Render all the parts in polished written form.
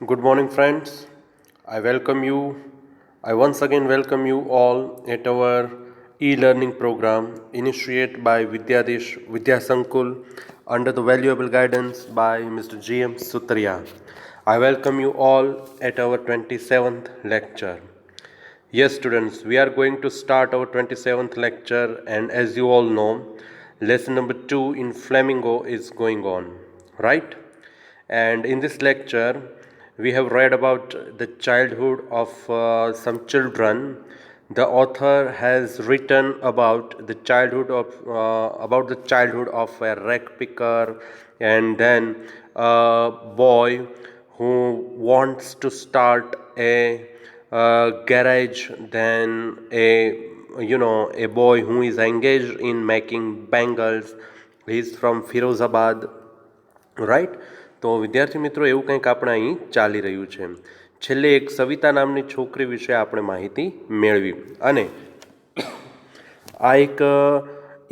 Good morning, friends. I welcome you. I once again welcome you all at our e-learning program initiated by Vidyadesh Vidya Sankul under the valuable guidance by Mr. G.M. Sutria. I welcome you all at our 27th lecture. Yes, students, we are going to start our 27th lecture, and as you all know, lesson number 2 in Flamingo is going on, right? And in this lecture, we have read about the childhood of some children. The author has written about the childhood of a rag picker, and then a boy who wants to start a garage, then a boy who is engaged in making bangles. He is from Firozabad, right. તો વિદ્યાર્થી મિત્રો એવું કંઈક આપણે અહીં ચાલી રહ્યું છે. છેલ્લે એક સવિતા નામની છોકરી વિશે આપણે માહિતી મેળવી, અને આ એક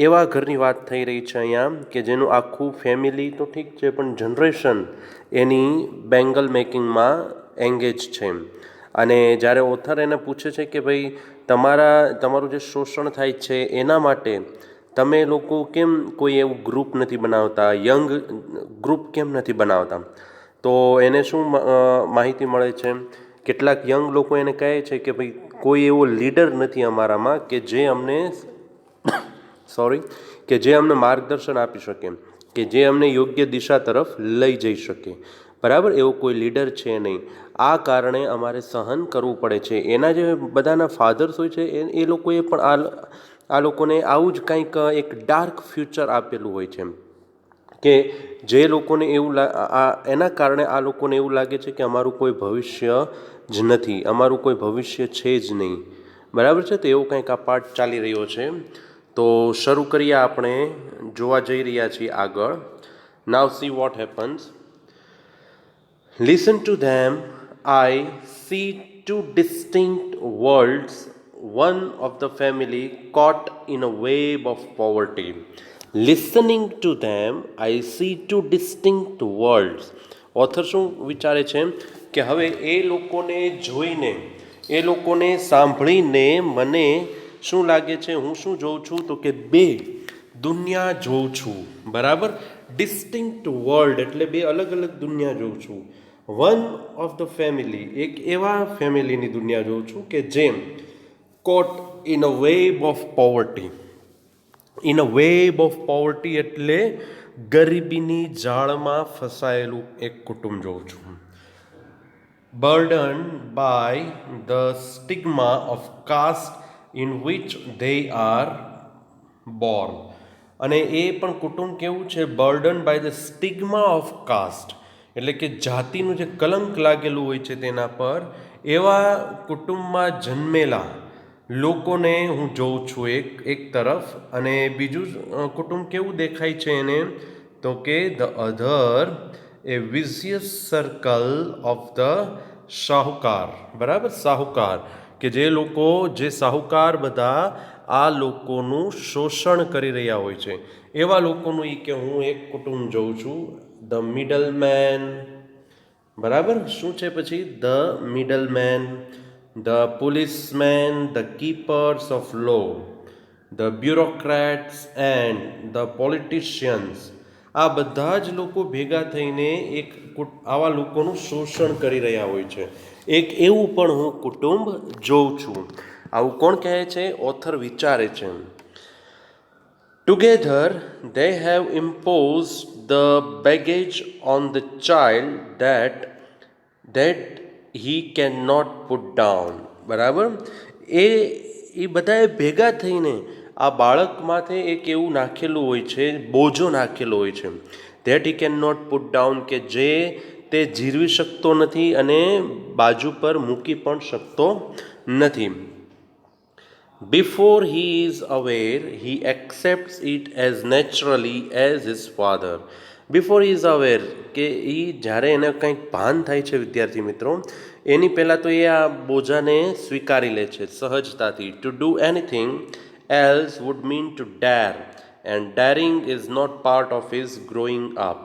એવા ઘરની વાત થઈ રહી છે અહીંયા કે જેનું આખું ફેમિલી તો ઠીક છે, પણ જનરેશન એની બેંગલ મેકિંગમાં એંગેજ છે. અને જ્યારે ઓથર એને પૂછે છે કે ભાઈ તમારું જે શોષણ થાય છે એના માટે તમે લોકો કેમ કોઈ એવું ગ્રુપ નથી બનાવતા, યંગ ગ્રુપ કેમ નથી બનાવતા? તો એને શું માહિતી મળે છે? કેટલાક યંગ લોકો એને કહે છે કે ભાઈ કોઈ એવો લીડર નથી અમારામાં કે જે અમને માર્ગદર્શન આપી શકે, કે જે અમને યોગ્ય દિશા તરફ લઈ જઈ શકે. બરાબર, એવો કોઈ લીડર છે નહીં. આ કારણે અમારે સહન કરવું પડે છે. એના જે બધાના ફાધર્સ હોય છે એ લોકોએ પણ આ લોકોને આવું જ કંઈક એક ડાર્ક ફ્યુચર આપેલું હોય છે, કે જે લોકોને એના કારણે આ લોકોને એવું લાગે છે કે અમારું કોઈ ભવિષ્ય જ નથી, અમારું કોઈ ભવિષ્ય છે જ નહીં. બરાબર છે. તો એવું કંઈક આ પાઠ ચાલી રહ્યો છે. તો શરૂ કરીએ, આપણે જોવા જઈ રહ્યા છીએ આગળ. નાવ see what happens. Listen to them. I see two distinct worlds, one of the family caught in a web of poverty. Listening to them, I see two distinct worlds. Author શું વિચારે છે કે હવે એ લોકોને જોઈને, એ લોકોને સાંભળીને મને શું લાગે છે, હું શું જોઉં છું? તો કે બે દુનિયા જોઉં છું. બરાબર. ડિસ્ટિંક્ટ વર્લ્ડ એટલે બે અલગ અલગ દુનિયા જોઉં છું. વન ઓફ ધ ફેમિલી, એક એવા ફેમિલીની દુનિયા જોઉં છું કે જેમ caught in a web of poverty. In a web of poverty એટલે ગરીબીની જાળમાં ફસાયેલું એક કુટુંબ જોઉં છું. Burden by the stigma of caste in which they are born. અને એ પણ કુટુંબ કેવું છે? Burden by the stigma of caste, એટલે કે જાતિનું જે કલંક લાગેલું હોય છે તેના પર, એવા કુટુંબમાં જન્મેલા લોકોને હું જોઉં છું એક તરફ. અને બીજું કુટુંબ કેવું દેખાય છે એને? તો કે the other a vicious circle of the sahukar. બરાબર, શાહુકાર, કે જે શાહુકાર બધા આ લોકોનું શોષણ કરી રહ્યા હોય છે, એવા લોકોનું કે હું એક કુટુંબ જોઉં છું. The middle man. બરાબર, શું છે પછી? The middle man, the policeman, the keepers of law, the bureaucrats and the politicians. આ બધા જ લોકો ભેગા થઈને આવા લોકોનું શોષણ કરી રહ્યા હોય છે. એક એવું પણ હું કુટુંબ જોઉં છું. આવું કોણ કહે છે? ઓથર વિચારે છે. Together they have imposed the baggage on the child that he cannot put down. બરાબર. એ બધાએ ભેગા થઈને આ બાળક માથે એક એવું નાખેલું હોય છે, બોજો નાખેલો હોય છે. That he can not put down, કે જે તે જીરવી શકતો નથી અને બાજુ પર મૂકી પણ શકતો નથી. Before he is aware, he accepts it as naturally as his father. Before he is aware, કે એ જ્યારે એને કંઈક ભાન થાય છે વિદ્યાર્થી મિત્રો, એની પહેલાં તો એ આ બોજાને સ્વીકારી લે છે સહજતાથી. To do anything else would mean to dare, and daring is not part of his growing up.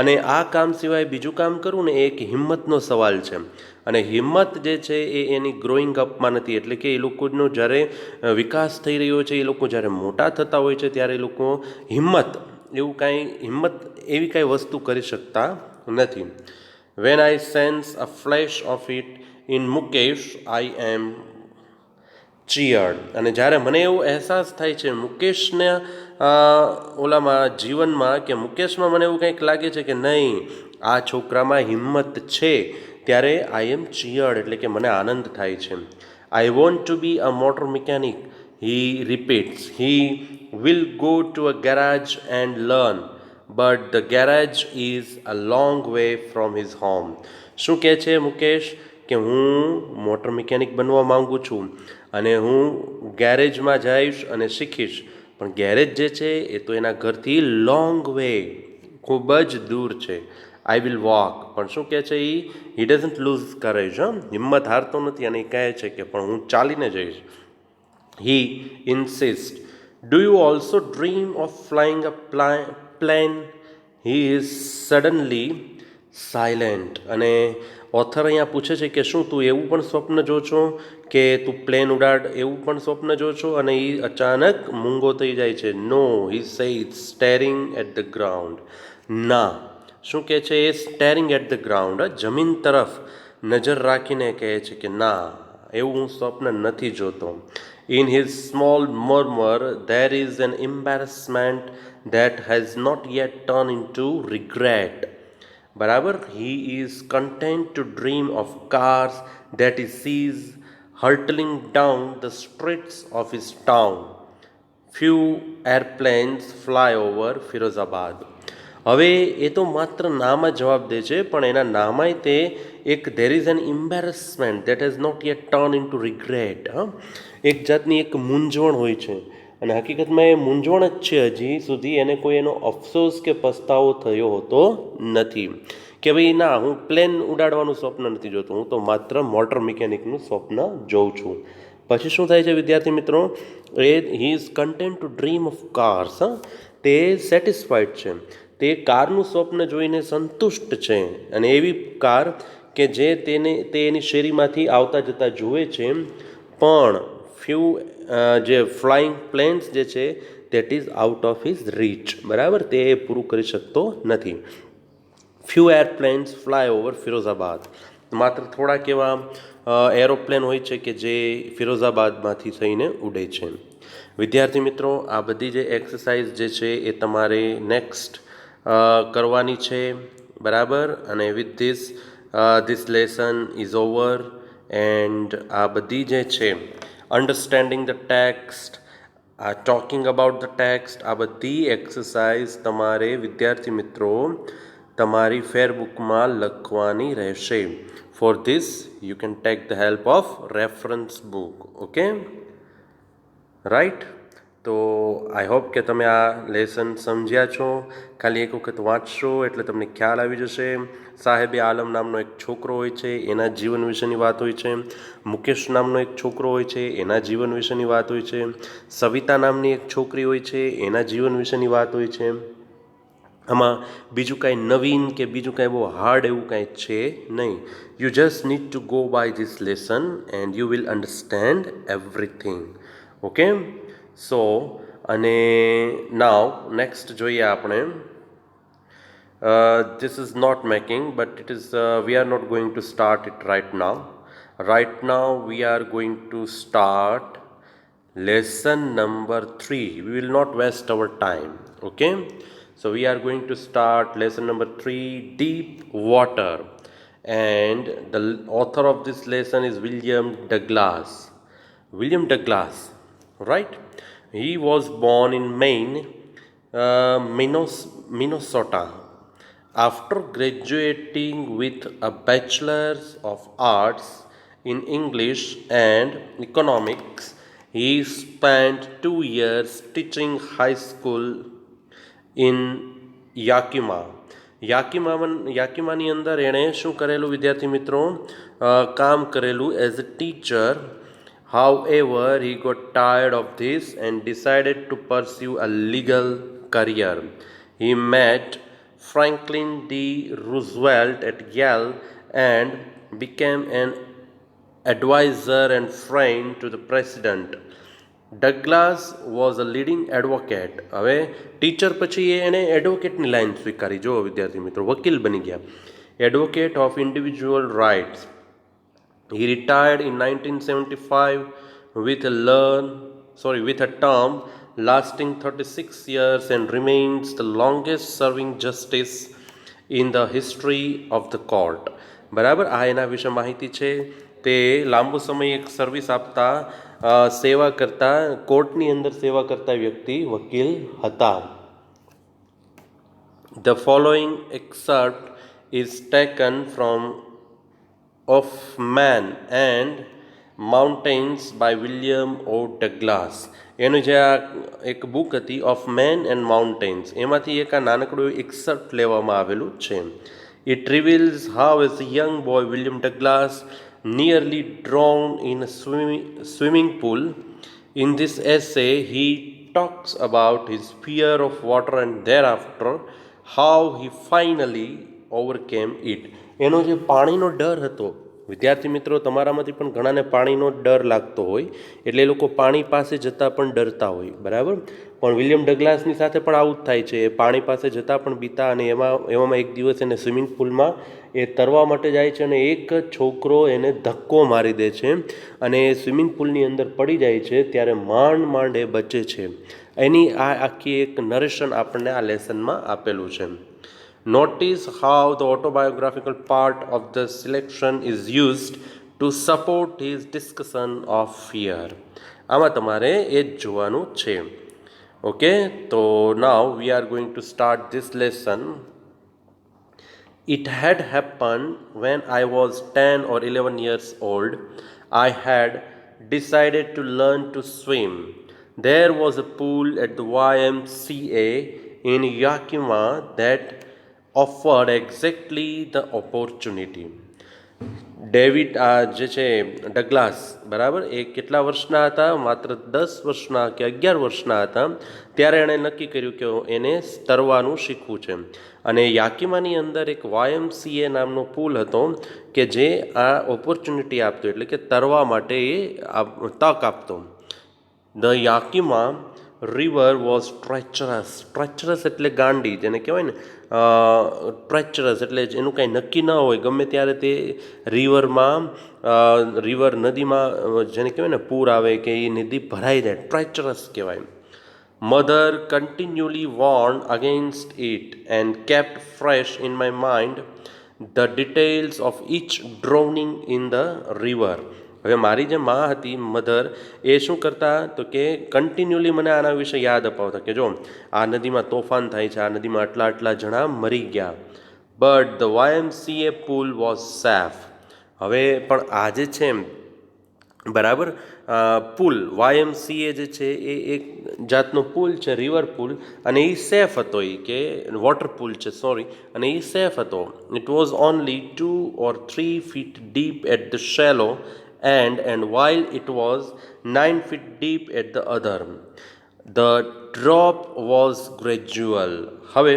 અને આ કામ સિવાય બીજું કામ કરવું ને એ એક હિંમતનો સવાલ છે. અને હિંમત જે છે એ એની ગ્રોઈંગ અપમાં નથી, એટલે કે એ લોકોનો જ્યારે વિકાસ થઈ રહ્યો છે, એ લોકો જ્યારે મોટા થતા હોય છે ત્યારે એ લોકો હિંમત એવી કાંઈ વસ્તુ કરી શકતા નથી. When I sense a flash of it in Mukesh I am cheered. અને જ્યારે મને એવો અહેસાસ થાય છે મુકેશને ઓલામાં જીવનમાં, કે મુકેશમાં મને એવું કંઈક લાગે છે કે નહીં આ છોકરામાં હિંમત છે, ત્યારે આઈ એમ ચીયર્ડ, એટલે કે મને આનંદ થાય છે. I want to be a motor mechanic, he repeats. He will go to a garage and learn, but the garage is a long way from his home. શું કહે છે મુકેશ કે હું મોટર મિકેનિક બનવા માગું છું અને હું ગેરેજમાં જઈશ અને શીખીશ, પણ ગેરેજ જે છે એ તો એના ઘરથી લોંગ વે, ખૂબ જ દૂર છે. I will walk. પણ શું કહે છે હી ડઝન્ટ લૂઝ કરેજ, હિંમત હારતો નથી અને એ કહે છે કે પણ હું ચાલીને જઈશ. He insist. Do you also dream of flying a plane? He is suddenly silent. અને ઓથર અહીંયા પૂછે છે કે શું તું એવું પણ સ્વપ્ન જો છો કે તું પ્લેન ઉડાડ, એવું પણ સ્વપ્ન જો છો? અને એ અચાનક મૂંગો થઈ જાય છે. No, he says staring at the ground. ના. શું કહે છે એ? સ્ટેરિંગ એટ ધ ગ્રાઉન્ડ, જમીન તરફ નજર રાખીને કહે છે કે ના, એવું હું સ્વપ્ન નથી જોતો. In his small murmur there is an embarrassment that has not yet turned into regret. બરાબર. He is content to dream of cars that he sees hurtling down the streets of his town. Few airplanes fly over Firozabad. હવે એ તો માત્ર નામ જ જવાબ દે છે, પણ એના નામાંય તે એક there is an embarrassment that has not yet turn into regret. એક જાતની એક મૂંઝવણ હોય છે, અને હકીકતમાં એ મૂંઝવણ જ છે. હજી સુધી એને કોઈ એનો અફસોસ કે પસ્તાવો થયો હોતો નથી કે ભાઈ ના, હું પ્લેન ઉડાડવાનું સ્વપ્ન નથી જોતો, હું તો માત્ર મોટર મિકેનિકનું સ્વપ્ન જોઉં છું. પછી શું થાય છે વિદ્યાર્થી મિત્રો? He is content to dream of cars. તે સેટિસ્ફાઈડ છે, તે કારનું સ્વપ્ન જોઈને સંતુષ્ટ છે, અને એવી કાર કે જે તે એની શેરીમાંથી આવતા જતા જુએ છે. પણ ફ્યુ જે ફ્લાઇંગ પ્લેન્સ જે છે that is out of his reach. બરાબર, તે પૂરું કરી શકતો નથી. Few airplanes fly over Firozabad. માત્ર થોડાક એવા એરોપ્લેન હોય છે કે જે ફિરોઝાબાદમાંથી થઈને ઉડે છે. વિદ્યાર્થી મિત્રો, આ બધી જે એક્સરસાઇઝ જે છે એ તમારે નેક્સ્ટ કરવાની છે. બરાબર. અને with this lesson is over. And આ બધી જે છે understanding the text, talking about the text, આ બધી એક્સરસાઇઝ તમારે વિદ્યાર્થી મિત્રો તમારી ફેરબુકમાં લખવાની રહેશે. For this you can take the help of reference book. Okay, right. તો આઈ હોપ કે તમે આ લેસન સમજ્યા છો. ખાલી એક વખત વાંચશો એટલે તમને ખ્યાલ આવી જશે. સાહેબે આલમ નામનો એક છોકરો હોય છે, એના જીવન વિશેની વાત હોય છે. મુકેશ નામનો એક છોકરો હોય છે, એના જીવન વિશેની વાત હોય છે. સવિતા નામની એક છોકરી હોય છે, એના જીવન વિશેની વાત હોય છે. આમાં બીજું કાંઈ નવીન કે બીજું કાંઈ બહુ હાર્ડ એવું કાંઈ છે નહીં. You just need to go by this lesson and you will understand everything. Okay, so અને નાવ નેક્સ્ટ જોઈએ આપણે. This is not making, but it is we are not going to start it right now. Right now we are going to start lesson number 3. We will not waste our time. Okay, so we are going to start lesson number 3, deep water. And the author of this lesson is William Douglas. William Douglas, right? He was born in Maine, Minnesota. After graduating with a Bachelor's of Arts in English and Economics, he spent 2 years teaching high school in Yakima. યાકિમાની અંદર એણે શું કરેલું વિદ્યાર્થી મિત્રો? કામ કરેલું as a teacher. However, he got tired of this and decided to pursue a legal career. He met Franklin D. Roosevelt at Yale and became an advisor and friend to the president. Douglas was a leading advocate. હવે teacher પછી એણે એડવોકેટની line સ્વીકારી. જો વિદ્યાર્થી મિત્રો, વકીલ બની ગયા. Advocate of individual rights. He retired in 1975 with with a term lasting 36 years and remains the longest serving justice in the history of the court. બરાબર, આ એના વિશે માહિતી છે. તે લાંબો સમય એક સર્વિસ આપતા, સેવા કરતા, કોર્ટની અંદર સેવા કરતા વ્યક્તિ વકીલ હતા. The following excerpt is taken from Of Man and Mountains by William O. Douglas. એનું જે આ એક બુક હતી ઓફ મેન એન્ડ માઉન્ટેન્સ, એમાંથી એક આ નાનકડું એક્સર્પ્ટ લેવામાં આવેલું છે. It reveals how as a young boy William Douglas nearly drowned in a swimming pool. In this essay he talks about his fear of water and thereafter how he finally overcame it. એનો જે પાણીનો ડર હતો, વિદ્યાર્થી મિત્રો તમારામાંથી પણ ઘણાને પાણીનો ડર લાગતો હોય, એટલે એ લોકો પાણી પાસે જતાં પણ ડરતા હોય, બરાબર. પણ વિલિયમ ડગલાસની સાથે પણ આવું જ થાય છે. એ પાણી પાસે જતાં પણ બીતા, અને એવામાં એક દિવસ એને સ્વિમિંગ પુલમાં એ તરવા માટે જાય છે, અને એક છોકરો એને ધક્કો મારી દે છે અને એ સ્વિમિંગ પુલની અંદર પડી જાય છે. ત્યારે માંડ એ બચે છે. એની આ આખી એક નરેશન આપણને આ લેસનમાં આપેલું છે. Notice how the autobiographical part of the selection is used to support his discussion of fear. આમાં તમારે એ જ જોવાનું છે. ઓકે, તો now we are going to start this lesson. It had happened when I was 10 or 11 years old. I had decided to learn to swim. There was a pool at the YMCA in Yakima that offered exactly the opportunity. David જે છે ડગલાસ, બરાબર, એ કેટલા વર્ષના હતા? માત્ર 10 વર્ષના કે 11 વર્ષના હતા. ત્યારે એણે નક્કી કર્યું કે એને તરવાનું શીખવું છે. અને યાકીમાની અંદર એક YMCA નામનો પુલ હતો કે જે આ ઓપોર્ચ્યુનિટી આપતો, એટલે કે તરવા માટે એ તક આપતો. The Yakima river was treacherous. Treacherous એટલે ગાંડી, જેને કહેવાય ને ટ્રેચરસ, એટલે એનું કાંઈ નક્કી ન હોય, ગમે ત્યારે તે રિવર નદીમાં જેને કહેવાય ને પૂર આવે કે એ નદી ભરાઈ જાય, ટ્રેચરસ કહેવાય. Mother continually warned against it and kept fresh in my mind the details of each drowning in the river. હવે મારી જે મા હતી, મધર, એ શું કરતા તો કે કન્ટિન્યુઅલી મને આના વિશે યાદ અપાવતા કે જો આ નદીમાં તોફાન થાય છે, આ નદીમાં આટલા જણા મરી ગયા. But the YMCA pool was safe. હવે પણ આ જે છે, બરાબર, પુલ YMCA જે છે એ એક જાતનો પુલ છે, રિવર પુલ, અને એ સેફ હતો. એ કે વોટર પુલ છે, સોરી, અને એ સેફ હતો. It was only 2 or 3 feet deep at the shallow end and while it was 9 feet deep at the other. The drop was gradual. હવે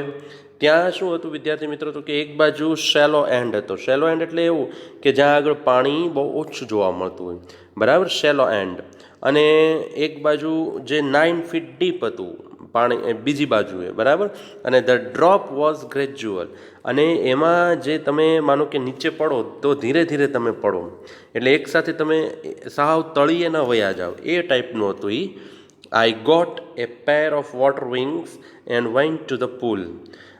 ત્યાં શું હતું વિદ્યાર્થી મિત્રો, તો કે એક બાજુ શેલો એન્ડ હતો. શેલો એન્ડ એટલે એવું કે જ્યાં આગળ પાણી બહુ ઓછું જોવા મળતું હોય, બરાબર, શેલો એન્ડ. અને એક બાજુ જે 9 feet ડીપ હતું પાણી બીજી બાજુએ, બરાબર. અને ધ ડ્રોપ વોઝ ગ્રેજ્યુઅલ. અને એમાં જે તમે માનો કે નીચે પડો તો ધીરે ધીરે તમે પડો, એટલે એકસાથે તમે સાવ તળિયે ન વયા જાઓ, એ ટાઈપનું હતું એ. I got a pair of water wings and went to the pool.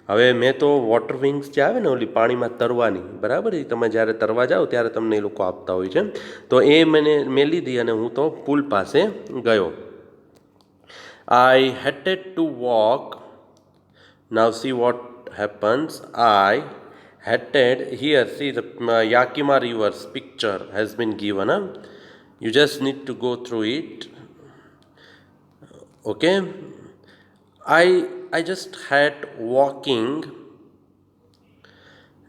હવે મેં તો વોટર વિંગ્સ જે આવે ને ઓલી પાણીમાં તરવાની, બરાબર, એ તમે જ્યારે તરવા જાઓ ત્યારે તમને એ લોકો આપતા હોય છે, તો એ મેં લીધી અને હું તો પુલ પાસે ગયો. I hated to walk. Now see what happens. I hated, here see the Yakima River's picture has been given. You just need to go through it. Okay. I just had walking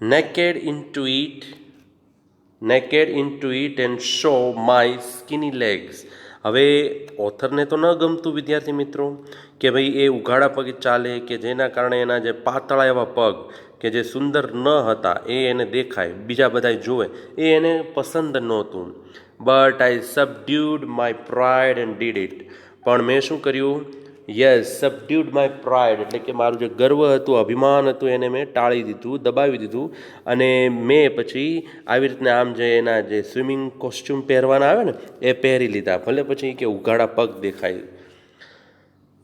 naked into it and show my skinny legs. હવે ઓથરને તો ન ગમતું વિદ્યાર્થી મિત્રો કે ભાઈ એ ઉઘાડા પગે ચાલે, કે જેના કારણે એના જે પાતળા એવા પગ કે જે સુંદર ન હતા એ એને દેખાય, બીજા બધા જુએ, એ એને પસંદ નહોતું. But I subdued my pride and did it. પણ મેં શું કર્યું? યસ, સબડ્યુડ માય પ્રાઇડ, એટલે કે મારું જે ગર્વ હતું, અભિમાન હતું, એને મેં ટાળી દીધું, દબાવી દીધું. અને મેં પછી આવી રીતના આમ જે એના જે સ્વિમિંગ કોસ્ચ્યુમ પહેરવાના આવે ને એ પહેરી લીધા, ભલે પછી કે ઉઘાડા પગ દેખાય.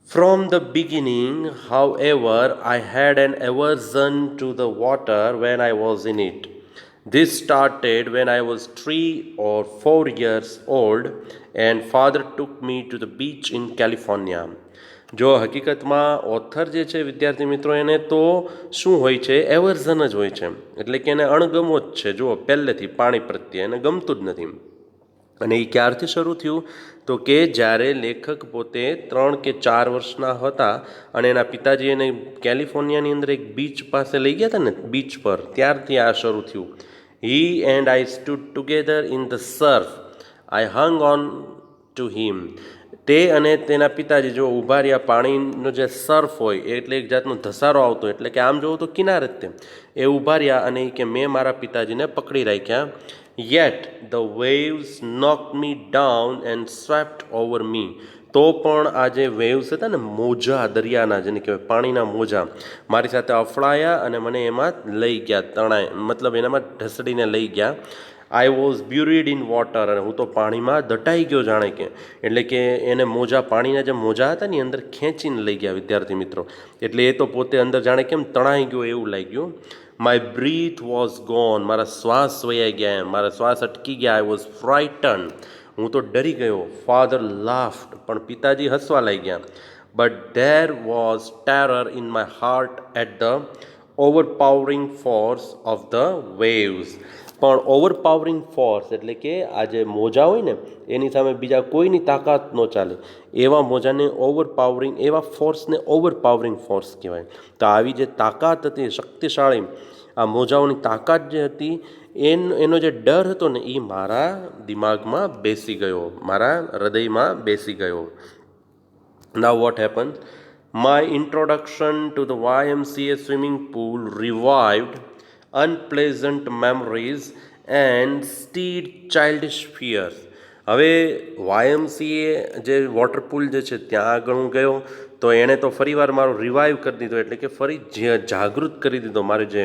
From the beginning, however, I had an aversion to the water when I was in it. This started when I was 3 or 4 years old and father took me to the beach in California. જો હકીકતમાં author જે છે વિદ્યાર્થી મિત્રો, એને તો શું હોય છે? એવર્ઝન જ હોય છે, એટલે કે એને અણગમો જ છે. જુઓ, પહેલેથી પાણી પ્રત્યે એને ગમતું જ નથી. અને એ ક્યારથી શરૂ થયું? તો કે જ્યારે લેખક પોતે 3 કે 4 વર્ષના હતા અને એના પિતાજી એને કેલિફોર્નિયાની અંદર એક બીચ પાસે લઈ ગયા હતા ને, બીચ પર, ત્યારથી આ શરૂ થયું. He and I stood together in the surf, I hung on to him. તે અને તેના પિતાજી જો ઊભા રહ્યા, પાણીનો જે સર્ફ હોય એટલે એક જાતનો ધસારો આવતો, એટલે કે આમ જોવો તો કિનારે જ તે એ ઊભા રહ્યા અને કે મેં મારા પિતાજીને પકડી રાખ્યા. Yet the waves knocked me down and swept over me. તો પણ આ જે વેવ્સ હતા ને, મોજા દરિયાના, જેને કહેવાય પાણીના મોજા, મારી સાથે અફળાયા અને મને એમાં લઈ ગયા, તણાય, મતલબ એનામાં ઢસડીને લઈ ગયા. આઈ વોઝ બ્યુરીડ ઇન વોટર, અને હું તો પાણીમાં દટાઈ ગયો જાણે કે. એટલે કે એને મોજા, પાણીના જે મોજા હતા ને અંદર ખેંચીને લઈ ગયા વિદ્યાર્થી મિત્રો. એટલે એ તો પોતે અંદર જાણે કેમ તણાઈ ગયો એવું લાગ્યું. માય બ્રીથ વોઝ ગોન, મારા શ્વાસ વયા ગયા, મારા શ્વાસ અટકી ગયા. આઈ વોઝ ફ્રાઇટન, હું તો ડરી ગયો. ફાધર લાફ્ડ, પણ પિતાજી હસવા લાગ્યા. But there was terror in my heart at the overpowering force of the waves. પણ ઓવરપાવરિંગ ફોર્સ એટલે કે આ જે મોજા હોય ને એની સામે બીજા કોઈની તાકાત ન ચાલે, એવા મોજાને ઓવરપાવરિંગ, એવા ફોર્સને ઓવરપાવરિંગ ફોર્સ કહેવાય. તો આવી જે તાકાત હતી, શક્તિશાળી આ મોજાઓની તાકાત જે હતી, એનો જે ડર હતો ને એ મારા દિમાગમાં બેસી ગયો, મારા હૃદયમાં બેસી ગયો. Now what happened? My introduction to the YMCA swimming pool revived unpleasant memories and stirred childish fears. હવે YMCA જે વોટર પુલ જે છે ત્યાં આગળ હું ગયો તો એણે તો ફરીવાર મારો રિવાઈવ કરી દીધો, એટલે કે ફરી જાગૃત કરી દીધો. મારી જે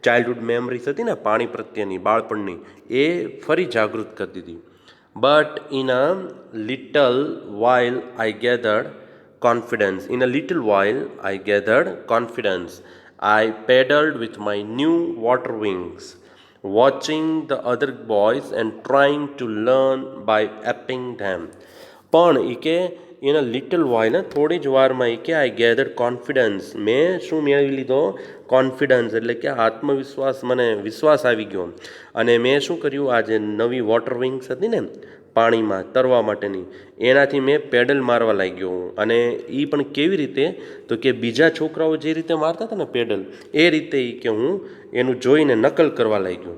ચાઇલ્ડહુડ મેમરીઝ હતી ને પાણી પ્રત્યેની, બાળપણની, એ ફરી જાગૃત કરી દીધી. But in a little while I gathered confidence. In a little while, I gathered confidence. I paddled with my new water wings, watching the other boys and trying to learn by apping them. પણ એ કે in a little while, થોડી જ વારમાં એ કે આઈ gather confidence, મેં શું મેળવી લીધો? કોન્ફિડન્સ, એટલે કે આત્મવિશ્વાસ, મને વિશ્વાસ આવી ગયો. અને મેં શું કર્યું? આ જે નવી વોટર વિંગ્સ હતી ને પાણીમાં તરવા માટેની, એનાથી મેં પેડલ મારવા લાગ્યો. અને એ પણ કેવી રીતે? તો કે બીજા છોકરાઓ જે રીતે મારતા હતા ને પેડલ, એ રીતે કે હું એનું જોઈને નકલ કરવા લાગ્યો.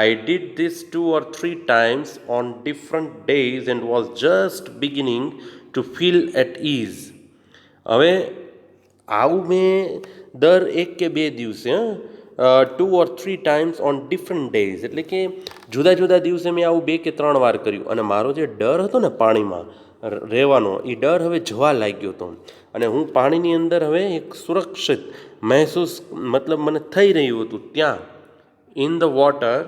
I did this 2 or 3 times on different days and was just beginning to feel at ease. હવે આવું મેં દર 1 કે 2 દિવસે 2 or 3 times on different days, એટલે કે જુદા જુદા દિવસે મેં આવું 2 કે 3 વાર કર્યું. અને મારો જે ડર હતો ને પાણીમાં રહેવાનો, એ ડર હવે જવા લાગ્યો હતો. અને હું પાણીની અંદર હવે એક સુરક્ષિત મહેસૂસ, મતલબ મને થઈ રહ્યું હતું ત્યાં, in the water,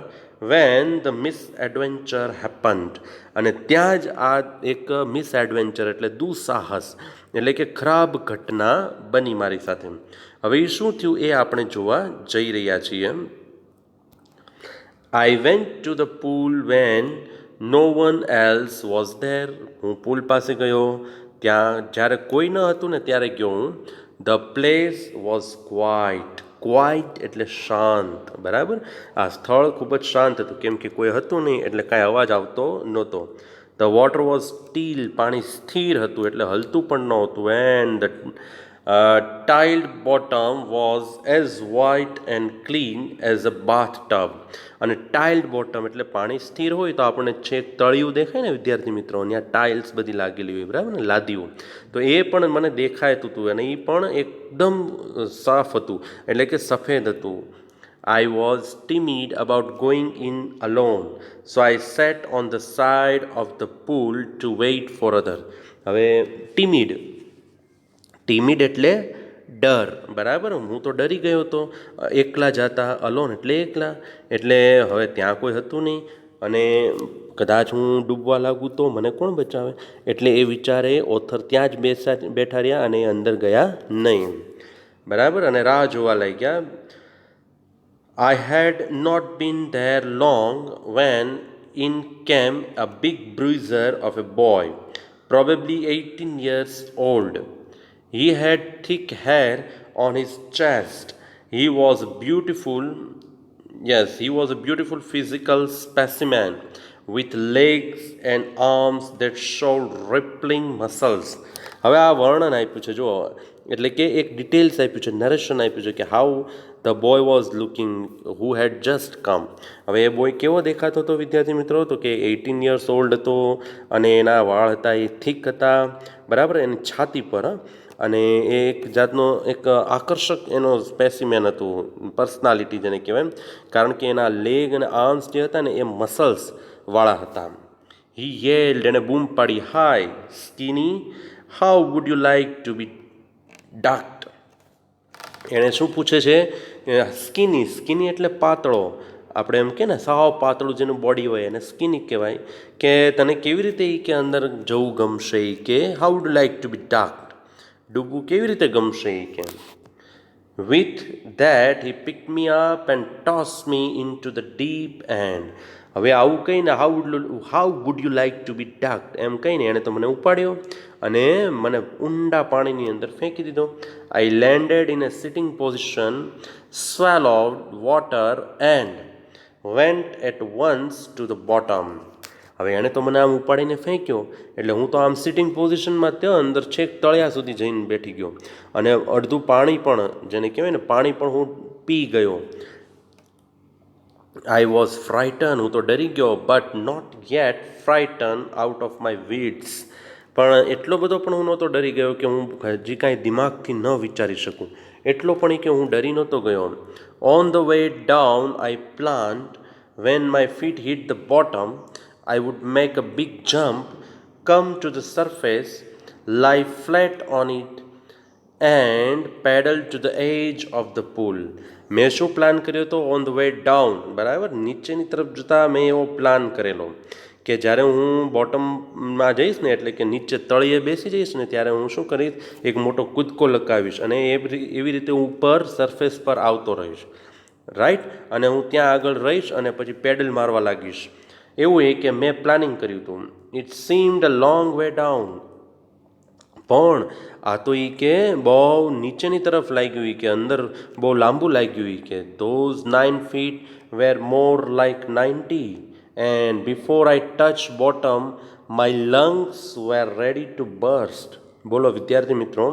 when the misadventure happened. અને ત્યાં જ આ એક મિસએડવેન્ચર એટલે દુઃસાહસ, એટલે કે ખરાબ ઘટના બની મારી સાથે. હવે એ શું થયું એ આપણે જોવા જઈ રહ્યા છીએ. I went to the pool when no one else was there. હું પુલ પાસે ગયો ત્યાં જ્યારે કોઈ ન હતું ને ત્યારે ગયો હું. The place was quite. Quite એટલે શાંત, બરાબર. આ સ્થળ ખૂબ જ શાંત હતું, કેમ કે કોઈ હતું નહીં, એટલે કાંઈ અવાજ આવતો નહોતો. The water was steel. પાણી સ્થિર હતું, એટલે હલતું પણ નહોતું. And the tiled bottom was as white and clean as a bathtub. અને ટાઇલ્ડ બોટમ એટલે પાણી સ્થિર હોય તો આપણને છેક તળિયું દેખાય ને વિદ્યાર્થી મિત્રો, ત્યાં ટાઇલ્સ બધી લાગેલી હોય બરાબર ને, લાદીઓ, તો એ પણ મને દેખાતું હતું અને એ પણ એકદમ સાફ હતું એટલે કે સફેદ હતું. I was timid about going in alone, so I sat on the side of the pool to wait for others. હવે ટીમિડ એટલે ડર, બરાબર. હું તો ડરી ગયો હતો એકલા જતા, અલોન એટલે એકલા, એટલે હવે ત્યાં કોઈ હતું નહીં અને કદાચ હું ડૂબવા લાગું તો મને કોણ બચાવે, એટલે એ વિચારે ઓથર ત્યાં જ બેઠા રહ્યા અને અંદર ગયા નહીં, બરાબર. અને રાહ જોવા લાગ્યા. I had not been there long when in came a big bruiser of a boy, probably 18 years old. He had thick hair on his chest. He was beautiful. Yes, he was a beautiful physical specimen with legs and arms that showed rippling muscles. હવે આ વર્ણન આપ્યું છે, જો એટલે કે એક details આપ્યું છે, નરેશન આપ્યું છે કે how the boy was looking who had just come. હવે એ બોય કેવો દેખાતો હતો વિદ્યાર્થી મિત્રો, તો કે 18 યર્સ ઓલ્ડ હતો અને એના વાળ હતા એ થીક હતા, બરાબર, એની છાતી પર, અને એ એક જાતનો એક આકર્ષક એનો સ્પેસિમેન હતું, પર્સનાલિટી જેને કહેવાય, કારણ કે એના લેગ અને આર્મ્સ જે હતા ને એ મસલ્સ વાળા હતા. હી યેલ્ડ, એને બૂમ પાડી, hi skinny, how would you like to be ducked. એણે શું પૂછે છે, સ્કીની એટલે પાતળો, આપણે એમ કે ને સાવ પાતળું જેનું બોડી હોય એને સ્કીની કહેવાય, કે તને કેવી રીતે કે અંદર જવું ગમશે, કે how would like to be ducked, ડૂબવું કેવી રીતે ગમશે એ કે. With that he pick me up and toss me into the deep end. હવે આવું કહીને how would you like to be ducked એમ કહીને એણે તો મને ઉપાડ્યો અને મને ઊંડા પાણીની અંદર ફેંકી દીધો. I landed in a sitting position, swallowed water and went at once to the bottom. હવે એણે તો મને આમ ઉપાડીને ફેંક્યો એટલે હું તો આમ સિટિંગ પોઝિશનમાં ત્યાં અંદર છેક તળિયા સુધી જઈને બેઠી ગયો અને અડધું પાણી પણ, જેને કહેવાય ને પાણી પણ હું પી ગયો. આઈ વોઝ ફ્રાઇટન, હું તો ડરી ગયો, but not yet frightened out of my wits. પણ એટલો બધો પણ હું નહોતો ડરી ગયો કે હું હજી કાંઈ દિમાગથી ન વિચારી શકું, એટલો પણ કે હું ડરી નહોતો ગયો. On the way down I planned, when my feet hit the bottom I would make a big jump, come to the surface, lie flat on it and paddle to the edge of the pool. મેં શું plan કર્યો હતો, on the way down, બરાબર, નીચેની તરફ જતાં મેં એવો પ્લાન કરેલો કે જ્યારે હું બોટમમાં જઈશ ને, એટલે કે નીચે તળિયે બેસી જઈશ ને, ત્યારે હું શું કરીશ, એક મોટો કૂદકો લગાવીશ અને એવી રીતે હું ઉપર સરફેસ પર આવતો રહીશ, રાઈટ, અને હું ત્યાં આગળ રહીશ અને પછી પેડલ મારવા લાગીશ. એવું એ કે મેં પ્લાનિંગ કર્યું હતું. It seemed a long way down, પણ આ તો એ કે બહુ નીચેની તરફ લાગ્યું, કે અંદર બહુ લાંબુ લાગ્યું, કે those 9 feet were more like 90 and before I touch bottom my lungs were ready to burst. બોલો વિદ્યાર્થી મિત્રો,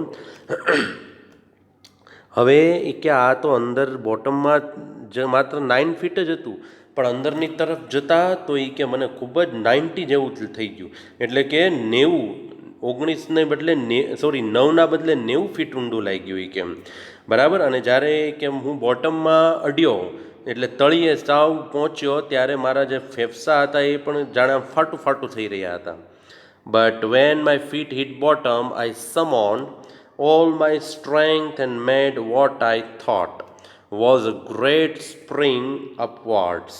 હવે એ કે આ તો અંદર બોટમમાં જ માત્ર 9 feet જ હતું, પણ અંદરની તરફ જતાં તો એ કે મને ખૂબ જ 90 જેવું થઈ ગયું, એટલે કે 90, 19ને બદલે 9ના બદલે 90 ફીટ ઊંડું લાગ્યું એ કેમ, બરાબર. અને જ્યારે કે હું બોટમમાં અડ્યો એટલે તળિયે સાવ પહોંચ્યો ત્યારે મારા જે ફેફસા હતા એ પણ જાણે ફાટું થઈ રહ્યા હતા. But when my feet hit bottom I summoned all my strength and made what I thought was a great spring upwards.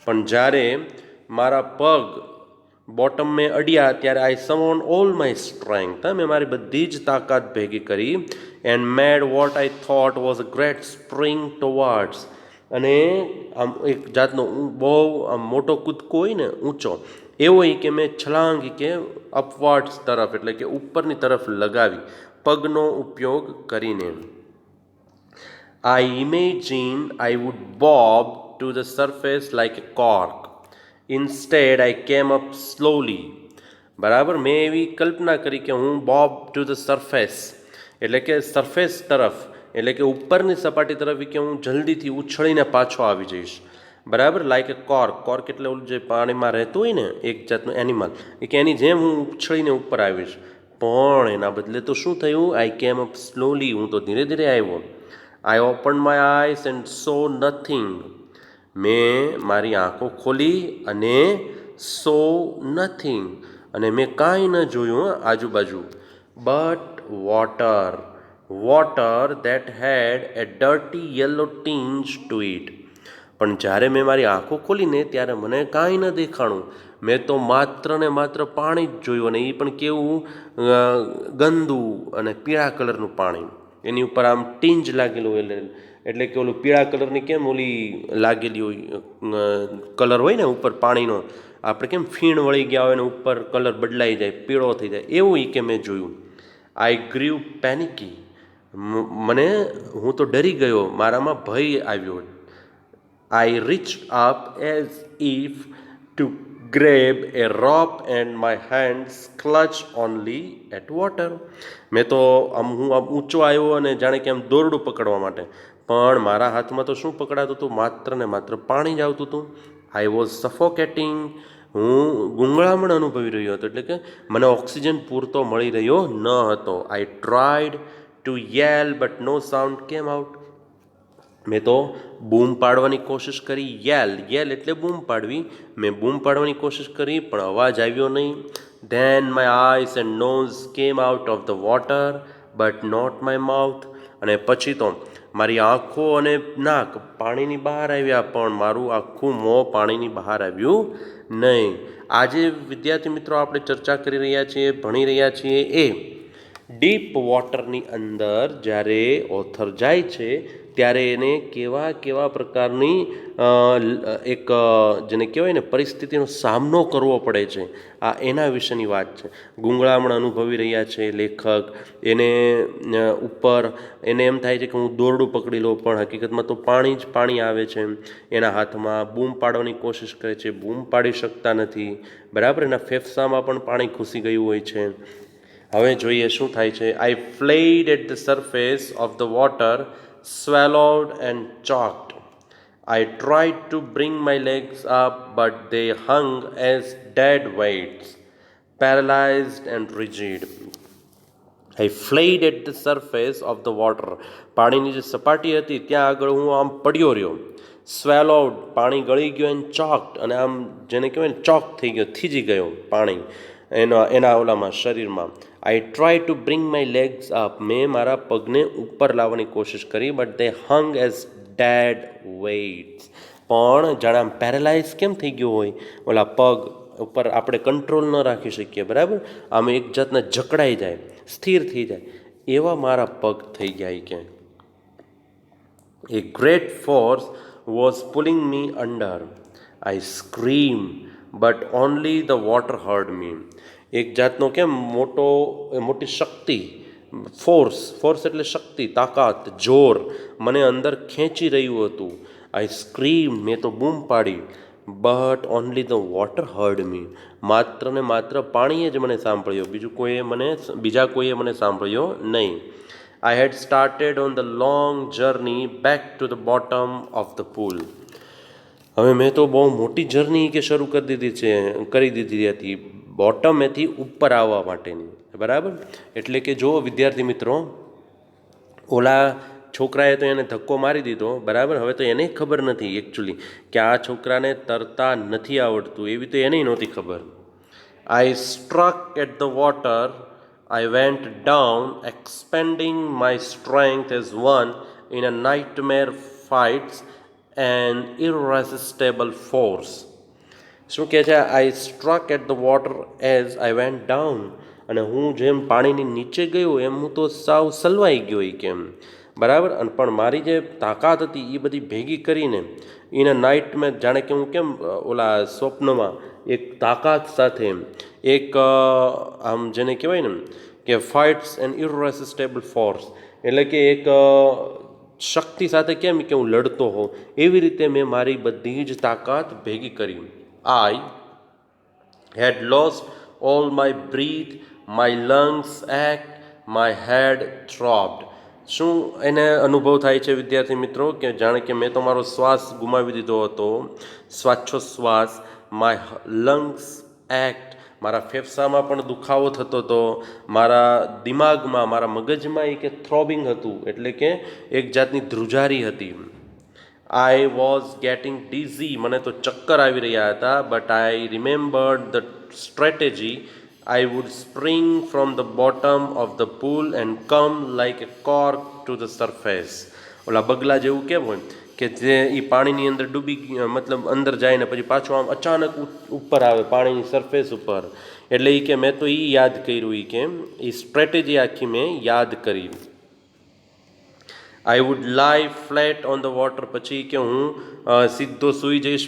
પણ જ્યારે મારા પગ બોટમ મેં અડ્યા ત્યારે આઈ સમોન ઓલ માય સ્ટ્રેન્થ, મેં મારી બધી જ તાકાત ભેગી કરી, and made what I thought was a great spring towards, અને આમ એક જાતનો બહુ આમ મોટો કૂદકો હોય ને ઊંચો એવો કે મેં છલાંગ કે અપવર્ડ્સ તરફ, એટલે કે ઉપરની તરફ લગાવી પગનો ઉપયોગ કરીને. I imagine I would bob to the surface like a cork, instead I came up slowly. બરાબર, મેં એવી કલ્પના કરી કે હું બોબ ટુ ધ સરફેસ, એટલે કે સરફેસ તરફ, એટલે કે ઉપરની સપાટી તરફ કે હું જલ્દીથી ઉછળીને પાછો આવી જઈશ, બરાબર. લાઈક એ કોર્ક એટલે ઓલું જે પાણીમાં રહેતું હોય ને એક જાતનું એનિમલ, કે એની જેમ હું ઉછળીને ઉપર આવીશ. પણ એના બદલે તો શું થયું? આઈ કેમ અપ સ્લોલી, હું તો ધીરે ધીરે આવ્યો. આઈ open my eyes and so nothing, મેં મારી આંખો ખોલી અને સો નથિંગ, અને મેં કાંઈ ન જોયું આજુબાજુ, but water that had a dirty yellow tinge to it. પણ જ્યારે મેં મારી આંખો ખોલીને ત્યારે મને કાંઈ ન દેખાણું. મેં તો માત્ર ને માત્ર પાણી જ જોયું, અને એ પણ કેવું ગંદુ અને પીળા કલરનું પાણી. એની ઉપર આમ ટીંજ લાગેલું, એટલે કે ઓલું પીળા કલરની કેમ ઓલી લાગેલી હોય કલર હોય ને ઉપર પાણીનો, આપણે કેમ ફીણ વળી ગયા હોય ને ઉપર કલર બદલાઈ જાય, પીળો થઈ જાય, એવું એ કે મેં જોયું. આઈ ગ્રીવ પેનિકી, હું તો ડરી ગયો, મારામાં ભય આવ્યો. I reach up as if to grab a rope and my hands clutch only at water. મેં તો હું ઊંચો આવ્યો અને જાણે કે આમ દોરડું પકડવા માટે, પણ મારા હાથમાં તો શું પકડાતું હતું? માત્ર ને માત્ર પાણી જ આવતું હતું. આઈ વોઝ સફોકેટિંગ, હું ગુંગળામણ અનુભવી રહ્યો હતો, એટલે કે મને ઓક્સિજન પૂરતો મળી રહ્યો ન હતો. I tried to yell but no sound came out. મેં તો બૂમ પાડવાની કોશિશ કરી. યેલ એટલે બૂમ પાડવી. મેં બૂમ પાડવાની કોશિશ કરી પણ અવાજ આવ્યો નહીં. Then my eyes and nose came out of the water but not my mouth. અને પછી તો મારી આંખો અને નાક પાણીની બહાર આવ્યા, પણ મારું આખું મોં પાણીની બહાર આવ્યું નહીં. આજે વિદ્યાર્થી મિત્રો આપણે ચર્ચા કરી રહ્યા છીએ, ભણી રહ્યા છીએ એ ડીપ વોટરની અંદર જ્યારે ઓથર જાય છે ત્યારે એને કેવા કેવા પ્રકારની એક જેને કહેવાય ને પરિસ્થિતિનો સામનો કરવો પડે છે, આ એના વિશેની વાત છે. ગુંગળામણ અનુભવી રહ્યા છે લેખક. એને ઉપર એને એમ થાય છે કે હું દોરડું પકડી લઉં, પણ હકીકતમાં તો પાણી જ પાણી આવે છે એના હાથમાં. બૂમ પાડવાની કોશિશ કરે છે, બૂમ પાડી શકતા નથી, બરાબર. એના ફેફસામાં પણ પાણી ઘૂસી ગયું હોય છે. હવે જોઈએ શું થાય છે. I flailed at the surface of the water, swallowed and choked. I tried to bring my legs up, but they hung as dead weights, paralyzed and rigid. I fled at the surface of the water. પાણીની જે સપાટી હતી ત્યાં આગળ હું આમ પડ્યો રહ્યો. સ્વેલોડ, પાણી ગળી ગયો, એન્ડ ચોક્ડ, અને આમ જેને કહેવાય ને ચોક થઈ ગયો, થીજી ગયો પાણી એના ઓલામાં શરીરમાં. I try to bring my legs up, મેં મારા પગને ઉપર લાવવાની કોશિશ કરી, but they hung as dead weights. પણ જાણે આમ પેરેલાઇઝ કેમ થઈ ગયો હોય, ઓલા પગ ઉપર આપણે કંટ્રોલ ન રાખી શકીએ, બરાબર. આમ એક જાતના જકડાઈ જાય, સ્થિર થઈ જાય, એવા મારા પગ થઈ ગયા કે a great force was pulling me under. I scream but only the water heard me. એક જાતનો કેમ મોટી શક્તિ, ફોર્સ એટલે શક્તિ, તાકાત, જોર મને અંદર ખેંચી રહ્યું હતું. આઈ સ્ક્રીમ, મેં તો બૂમ પાડી, but only the water heard me. માત્ર ને માત્ર પાણીએ જ મને સાંભળ્યો, બીજા કોઈએ મને સાંભળ્યો નહીં. I had started on the long journey back to the bottom of the pool. હવે મેં તો બહુ મોટી જર્ની કે શરૂ કરી દીધી હતી બોટમેથી ઉપર આવવા માટેની, બરાબર. એટલે કે જો વિદ્યાર્થી મિત્રો, ઓલા છોકરાએ તો એને ધક્કો મારી દીધો, બરાબર. હવે તો એને ખબર નથી એકચ્યુઅલી કે આ છોકરાને તરતા નથી આવડતું, એવી તો એને નહોતી ખબર. I struck at the water, I went down, expending my strength as one in a nightmare fights an irresistible force. શું કહે છે? I struck at the water as I went down, અને હું જેમ પાણીની નીચે ગયો એમ હું તો સાવ સલવાઈ ગયો કેમ, બરાબર. અને પણ મારી જે તાકાત હતી એ બધી ભેગી કરીને ઇન અ નાઇટ મેં જાણે કે હું કેમ ઓલા સ્વપ્નમાં એક તાકાત સાથે એક આમ જેને કહેવાય ને કે ફાઇટ્સ એન્ડ ઇરરેસિસ્ટેબલ ફોર્સ, એટલે કે એક શક્તિ સાથે કેમ કે હું લડતો હોઉં, એવી રીતે મેં મારી બધી જ તાકાત ભેગી કરી. I had lost all my breath, my lungs ached, my head throbbed. શું એને અનુભવ થાય છે વિદ્યાર્થી મિત્રો? કે જાણે કે મેં તો મારો શ્વાસ ગુમાવી દીધો હતો, શ્વાસોશ્વાસ. માય લંગ્સ એક્ટ, મારા ફેફસામાં પણ દુખાવો થતો હતો, મારા દિમાગમાં, મારા મગજમાં એ કે થ્રોબિંગ હતું, એટલે કે એક જાતની ધ્રુજારી હતી. આઈ વોઝ ગેટિંગ ડીઝી, મને તો ચક્કર આવી રહ્યા હતા. But I રિમેમ્બર્ડ the strategy. I would spring from the bottom of the pool and come like a cork to the surface. ઓલા બગલા જેવું કેમ હોય કે જે એ પાણીની અંદર ડૂબી મતલબ અંદર જાય ને પછી પાછું આમ અચાનક ઉપર આવે પાણીની સરફેસ ઉપર. એટલે એ કે મેં તો એ યાદ કર્યું, એ કે એ સ્ટ્રેટેજી આખી મેં યાદ કરી. આઈ વુડ લાઈ ફ્લેટ ઓન ધ વોટર, પછી કે હું સીધો સૂઈ જઈશ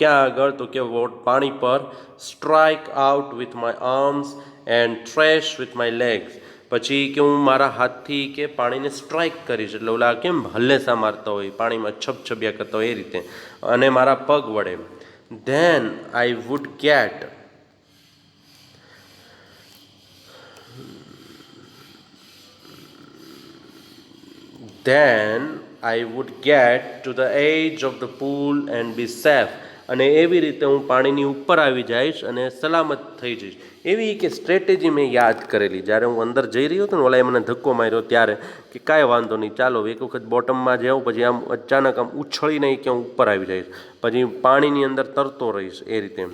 ક્યાં આગળ, તો કે પાણી પર. Strike out with my arms and thrash with my legs, પછી કે હું મારા હાથથી કે પાણીને સ્ટ્રાઇક કરીશ, એટલે ઓલા કેમ હલ્લેસા મારતા હોય પાણીમાં છબછબિયા કરતા હોય એ રીતે, અને મારા પગ વડે. Then I would get then I would get to the edge of the pool and be safe. અને એવી રીતે હું પાણીની ઉપર આવી જઈશ અને સલામત થઈ જઈશ. એવી કે સ્ટ્રેટેજી મેં યાદ કરેલી જ્યારે હું અંદર જઈ રહ્યો હતો ને, ઓલાએ મને ધક્કો માર્યો ત્યારે, કે કાંઈ વાંધો નહીં, ચાલો એક વખત બોટમમાં જાઉં, પછી આમ અચાનક આમ ઉછળીને કે હું ઉપર આવી જઈશ, પછી પાણીની અંદર તરતો રહીશ એ રીતે.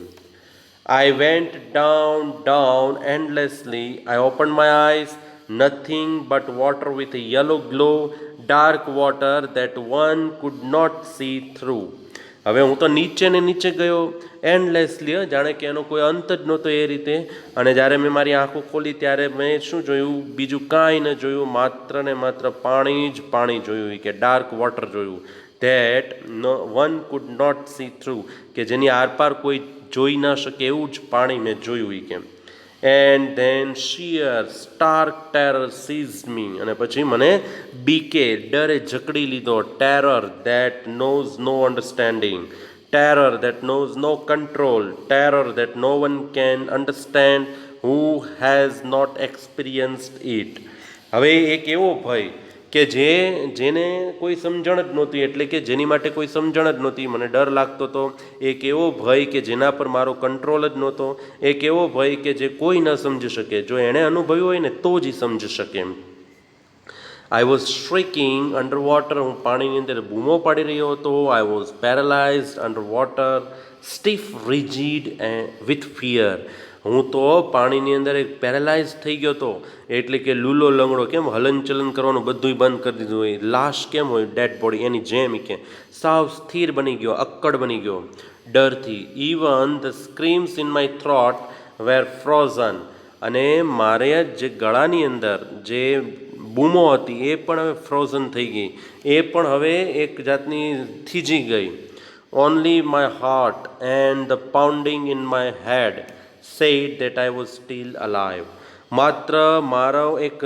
I went down down endlessly. I open my eyes. Nothing but water with a yellow glow, dark water that one could not see through. હવે હું તો નીચે ને નીચે ગયો એન્ડલેસલી, જાણે કે એનો કોઈ અંત જ નહોતો એ રીતે. અને જ્યારે મેં મારી આંખો ખોલી ત્યારે મેં શું જોયું? બીજું કાંઈ ન જોયું, માત્ર ને માત્ર પાણી જ પાણી જોયું, કે ડાર્ક વોટર જોયું. That one could not see through, કે જેની આરપાર કોઈ જોઈ ન શકે એવું જ પાણી મેં જોયું એ કેમ. And then sheer stark terror seized me, અને પછી મને બીકે ડરે જકડી લીધો. Terror that knows no understanding, terror that knows no control, terror that no one can understand who has not experienced it. હવે એક એવો ભય કે જેને કોઈ સમજણ જ નહોતી, એટલે કે જેની માટે કોઈ સમજણ જ નહોતી, મને ડર લાગતો હતો. એક એવો ભય કે જેના પર મારો કંટ્રોલ જ નહોતો. એક એવો ભય કે જે કોઈ ન સમજી શકે, જો એણે અનુભવ્યું હોય ને તો જ સમજી શકે. I was shrieking under water, હું પાણીની અંદર બૂમો પાડી રહ્યો હતો. I was paralysed under water, stiff rigid with fear. હું તો પાણીની અંદર એક પેરાલાઇઝ થઈ ગયો હતો, એટલે કે લૂલો લંગડો, કેમ હલનચલન કરવાનું બધું બંધ કરી દીધું હોય, લાશ કેમ હોય ડેડ બોડી એની જેમ, કે સાવ સ્થિર બની ગયો, અક્કડ બની ગયો ડરથી. Even the screams in my throat were frozen, અને મારે જે ગળાની અંદર જે બૂમો હતી એ પણ હવે ફ્રોઝન થઈ ગઈ, એ પણ હવે એક જાતની થીજી ગઈ. Only my heart and the pounding in my head said that I was still alive. માત્ર મારો એક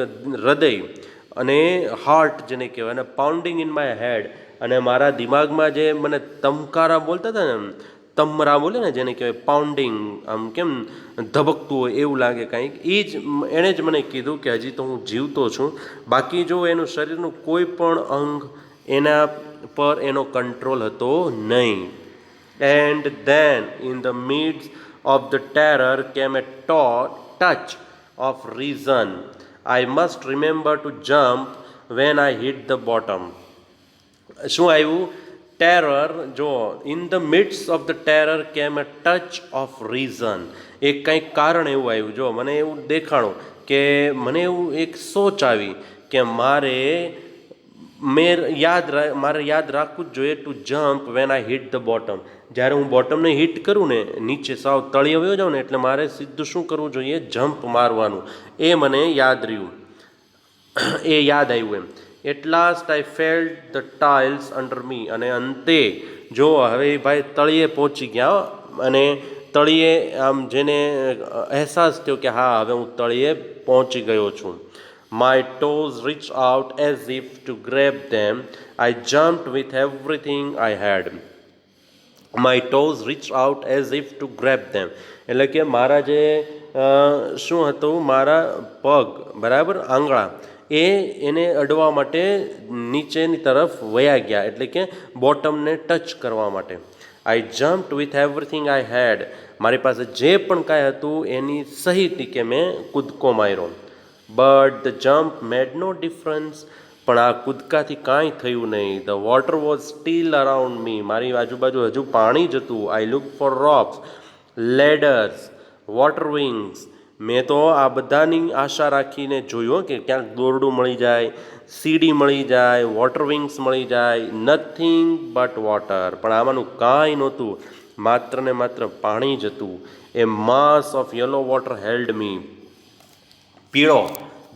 હૃદય અને હાર્ટ જેને કહેવાય, અને પાઉન્ડિંગ ઇન માય હેડ, અને મારા દિમાગમાં જે મને તમકારા બોલતા હતા ને, તમરા બોલે ને જેને કહેવાય પાઉન્ડિંગ, આમ કેમ ધબકતું હોય એવું લાગે કાંઈક, એ જ એણે જ મને કીધું કે હજી તો હું જીવતો છું. બાકી જો એનું શરીરનું કોઈ પણ અંગ એના પર એનો કંટ્રોલ હતો નહીં. And then in the midst of the terror came a touch of reason. I must remember to jump when I hit the bottom. શું આવ્યું? ટેરર. જો in the midst of the terror came a touch of reason, એક કંઈક કારણ એવું આવ્યું. જો મને એવું દેખાણું કે મને એવું એક સોચ આવી કે મારે યાદ રાખવું જ જોઈએ to jump when I hit the bottom. જ્યારે હું બોટમને હિટ કરું ને, નીચે સાવ તળિયે વયો જાઉં ને, એટલે મારે સીધું શું કરવું જોઈએ? જમ્પ મારવાનું. એ મને યાદ રહ્યું, એ યાદ આવ્યું એમ. At last I felt the tiles under me, અને અંતે જો હવે ભાઈ તળિયે પહોંચી ગયા, અને તળિયે આમ જેને અહેસાસ થયો કે હા હવે હું તળિયે પહોંચી ગયો છું. My toes reached out as if to grab them. I jumped with everything I had. My toes reached out as if to grab them. એટલે કે મારા જે શું હતું, મારા પગ બરાબર આંગળા એને અડવા માટે નીચેની તરફ વયા ગયા, એટલે કે બોટમને ટચ કરવા માટે. આઈ જમ્પ્ડ વિથ એવરીથિંગ આઈ હેડ, મારી પાસે જે પણ કાંઈ હતું એની સહિત કે મેં કૂદકો માર્યો. But the jump made no difference, પણ આ કૂદકાથી કાંઈ થયું નહીં. The water was still around me, મારી આજુબાજુ હજુ પાણી જ હતું. I look for ropes, ladders, water wings, મેં તો આ બધાની આશા રાખીને જોયું કે ક્યાંક દોરડું મળી જાય, સીડી મળી જાય, વોટર વિંગ્સ મળી જાય. નથિંગ બટ વોટર, પણ આમાંનું કાંઈ નહોતું, માત્ર ને માત્ર પાણી જ હતું. A mass of yellow water held me, પીળો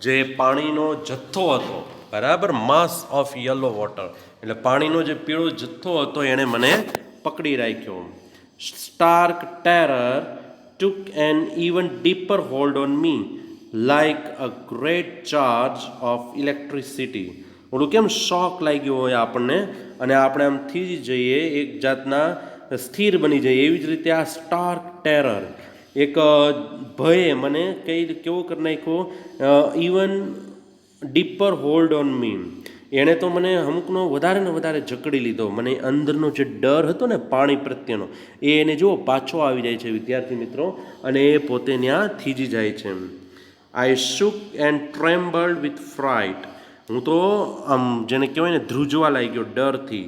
જે પાણીનો જથ્થો હતો, બરાબર, માસ ઓફ યલો વોટર એટલે પાણીનો જે પીળો જથ્થો હતો એણે મને પકડી રાખ્યો. Stark terror took an even deeper hold on me like a great charge of electricity. ઓલું કેમ શોક લાગ્યો હોય આપણને અને આપણે આમ થીજી જઈએ, એક જાતના સ્થિર બની જઈએ, એવી જ રીતે આ સ્ટાર્ક ટેરર, એક ભયે મને કેવો કરી નાખ્યો. Even dipper hold on me, એણે તો મને અમુકનો વધારે ને વધારે જકડી લીધો. મને અંદરનો જે ડર હતો ને પાણી પ્રત્યેનો, એને જુઓ પાછો આવી જાય છે વિદ્યાર્થી મિત્રો, અને એ પોતે ત્યાં થીજી જાય છે. I shook and trembled with fright, હું તો આમ જેને કહેવાય ને ધ્રુજવા લાગ્યો ડરથી.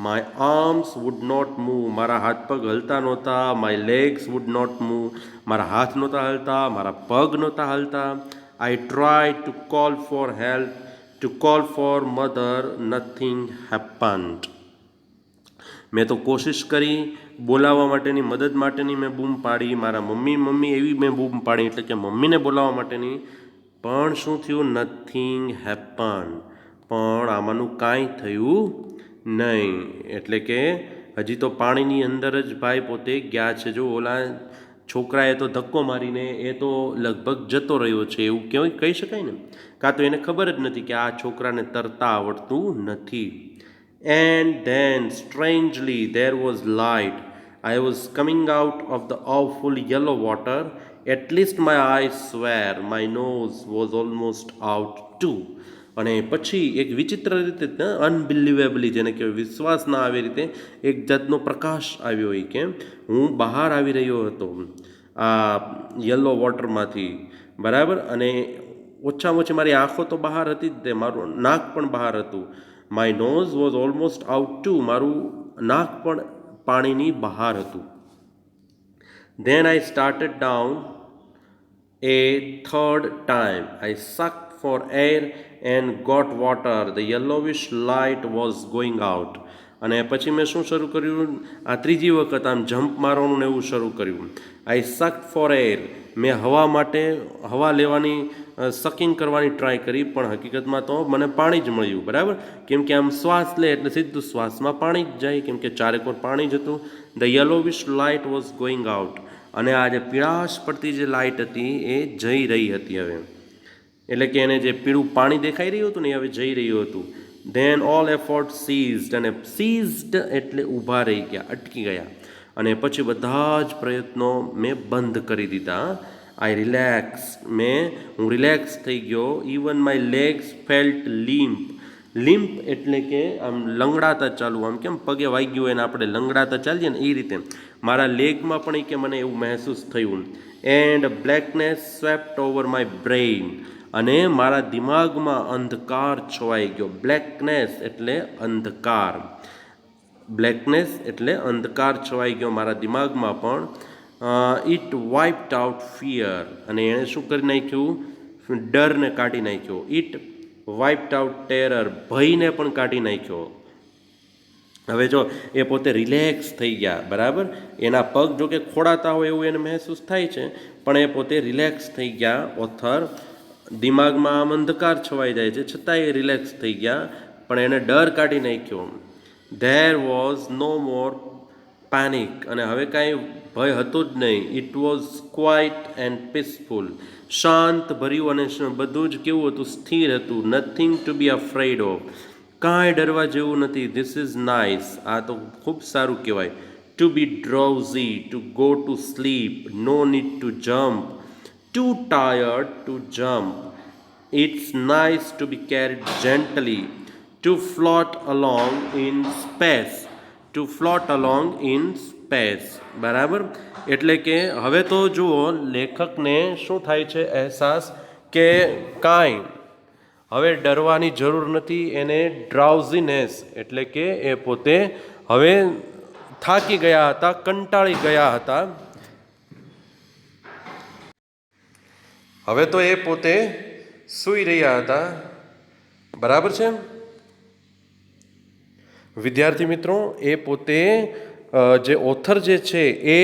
My arms would not move, મારા હાથ પગ હલતા નહોતા. My legs would not move, મારા હાથ નહોતા હલતા, મારા પગ નહોતા હલતા. I try to call for help, to call for mother, nothing happened. મેં તો કોશિશ કરી બોલાવવા માટેની, મદદ માટેની મેં બૂમ પાડી, મારા મમ્મી મમ્મી એવી મેં બૂમ પાડી, એટલે કે મમ્મીને બોલાવવા માટેની, પણ શું થયું? નથિંગ હેપન, પણ આમાંનું કાંઈ થયું નહીં. એટલે કે હજી તો પાણીની અંદર જ ભાઈ પોતે ગયા છે. જો ઓલા છોકરાએ તો ધક્કો મારીને એ તો લગભગ જતો રહ્યો છે એવું કહી શકાય ને, કાં તો એને ખબર જ નથી કે આ છોકરાને તરતા આવડતું નથી. And then strangely there was light, I was coming out of the awful yellow water, at least my eyes swear my nose was almost out too. અને પછી એક વિચિત્ર રીતે, અનબિલિવેબલી જેને કહેવાય, વિશ્વાસ ના આવે રીતે એક જાતનો પ્રકાશ આવ્યો હોય કે હું બહાર આવી રહ્યો હતો આ યલો વોટરમાંથી, બરાબર. અને ઓછામાં ઓછી મારી આંખો તો બહાર હતી જ તે, મારું નાક પણ બહાર હતું. My nose was almost out too, મારું નાક પણ પાણીની બહાર હતું. Then I started down a third time. I sucked for air and got water. The yellowish light was going out. અને પછી મેં શું શરૂ કર્યું? આ ત્રીજી વખત આમ જમ્પ મારવાનું ને એવું શરૂ કર્યું. આઈ સક્ડ ફોર એર, મેં હવા લેવાની સકિંગ કરવાની ટ્રાય કરી, પણ હકીકતમાં તો મને પાણી જ મળ્યું, બરાબર. કેમ કે આમ શ્વાસ લે એટલે સીધું શ્વાસમાં પાણી જ જાય, કેમ કે ચારેકોર પાણી જ હતું. The yellowish light was going out, અને આ જે પીળાશ પડતી જે લાઇટ હતી એ જઈ રહી હતી હવે. એટલે કે એને જે પીળું પાણી દેખાઈ રહ્યું હતું ને એ હવે જઈ રહ્યું હતું. ધેન ઓલ એફર્ટ સીઝડ, અને સીઝડ એટલે ઊભા રહી ગયા, અટકી ગયા. અને પછી બધા જ પ્રયત્નો મેં બંધ કરી દીધા. આઈ રિલેક્સ, હું રિલેક્સ થઈ ગયો. Even my legs felt limp. Limp એટલે કે આમ લંગડાતા ચાલવું, આમ કેમ પગે વાગ્યું હોય ને આપણે લંગડાતા ચાલીએ ને એ રીતે મારા લેગમાં પણ કે મને એવું મહેસૂસ થયું. And blackness swept over my brain, અને મારા દિમાગમાં અંધકાર છવાઈ ગયો. બ્લેકનેસ એટલે અંધકાર, બ્લેકનેસ એટલે અંધકાર છવાઈ ગયો મારા દિમાગમાં પણ. ઇટ વાઇપ્ડ આઉટ ફિયર, અને એણે શું કરી નાખ્યું? ડરને કાઢી નાખ્યો. ઇટ વાઇપ્ડ આઉટ ટેરર, ભયને પણ કાઢી નાખ્યો. હવે જો એ પોતે રિલેક્સ થઈ ગયા, બરાબર. એના પગ જો કે ખોડાતા હોય એવું એને મહેસૂસ થાય છે, પણ એ પોતે રિલેક્સ થઈ ગયા. ઓથર દિમાગમાં આમ અંધકાર છવાઈ જાય છે છતાં એ રિલેક્સ થઈ ગયા, પણ એને ડર કાઢી નાખ્યો. There was no more panic, અને હવે કાંઈ ભય હતો જ નહીં. It was quiet and peaceful, શાંત ભર્યું અને બધું જ કેવું હતું? સ્થિર હતું. Nothing to be afraid of, કાંઈ ડરવા જેવું નથી. ધીસ ઇઝ નાઇસ, આ તો ખૂબ સારું કહેવાય. To be drowsy, to go to sleep, no need to jump, too tired to jump. It's nice to be carried gently, to float along in space. To float along in space. બરાબર. એટલે કે હવે તો જુઓ લેખકને શું થાય છે અહેસાસ કે કાંઈ હવે ડરવાની જરૂર નથી. એને ડ્રાઉઝીનેસ એટલે કે એ પોતે હવે થાકી ગયા હતા, કંટાળી ગયા હતા. હવે તો એ પોતે સૂઈ રહ્યા હતા. બરાબર છે વિદ્યાર્થી મિત્રો. એ પોતે જે ઓથર જે છે એ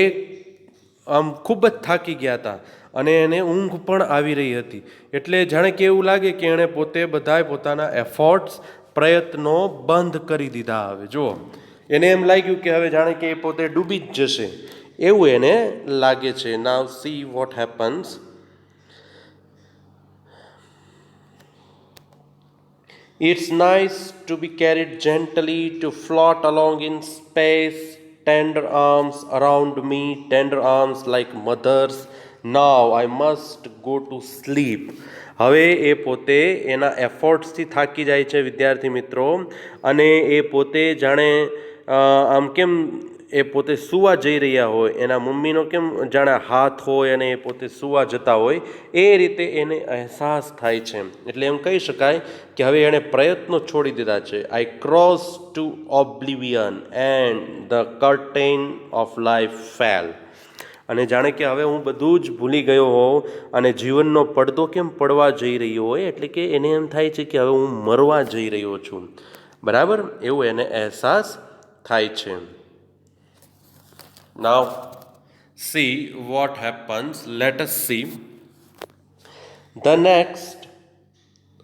આમ ખૂબ જ થાકી ગયા હતા અને એને ઊંઘ પણ આવી રહી હતી. એટલે જાણે કે એવું લાગે કે એણે પોતે બધાય પોતાના એફર્ટ્સ પ્રયત્નો બંધ કરી દીધા. હવે જુઓ એને એમ લાગ્યું કે હવે જાણે કે એ પોતે ડૂબી જ જશે એવું એને લાગે છે. નાવ see what happens. It's nice to be carried gently, to float along in space, tender arms around me, tender arms like mothers. Now I must go to sleep. હવે એ પોતે એના એફર્ટ્સથી થાકી જાય છે વિદ્યાર્થી મિત્રો, અને એ પોતે જાણે આમ કેમ એ પોતે સૂવા જઈ રહ્યા હોય, એના મમ્મીનો કેમ જાણે હાથ હોય અને એ પોતે સૂવા જતા હોય એ રીતે એને અહેસાસ થાય છે. એટલે એમ કહી શકાય કે હવે એણે પ્રયત્નો છોડી દીધા છે. I cross to oblivion and the curtain of life fell. અને જાણે કે હવે હું બધું જ ભૂલી ગયો હોઉં અને જીવનનો પડદો કેમ પડવા જઈ રહ્યો હોય, એટલે કે એને એમ થાય છે કે હવે હું મરવા જઈ રહ્યો છું. બરાબર એવું એને અહેસાસ થાય છે. Now see what happens. Let us see. The next,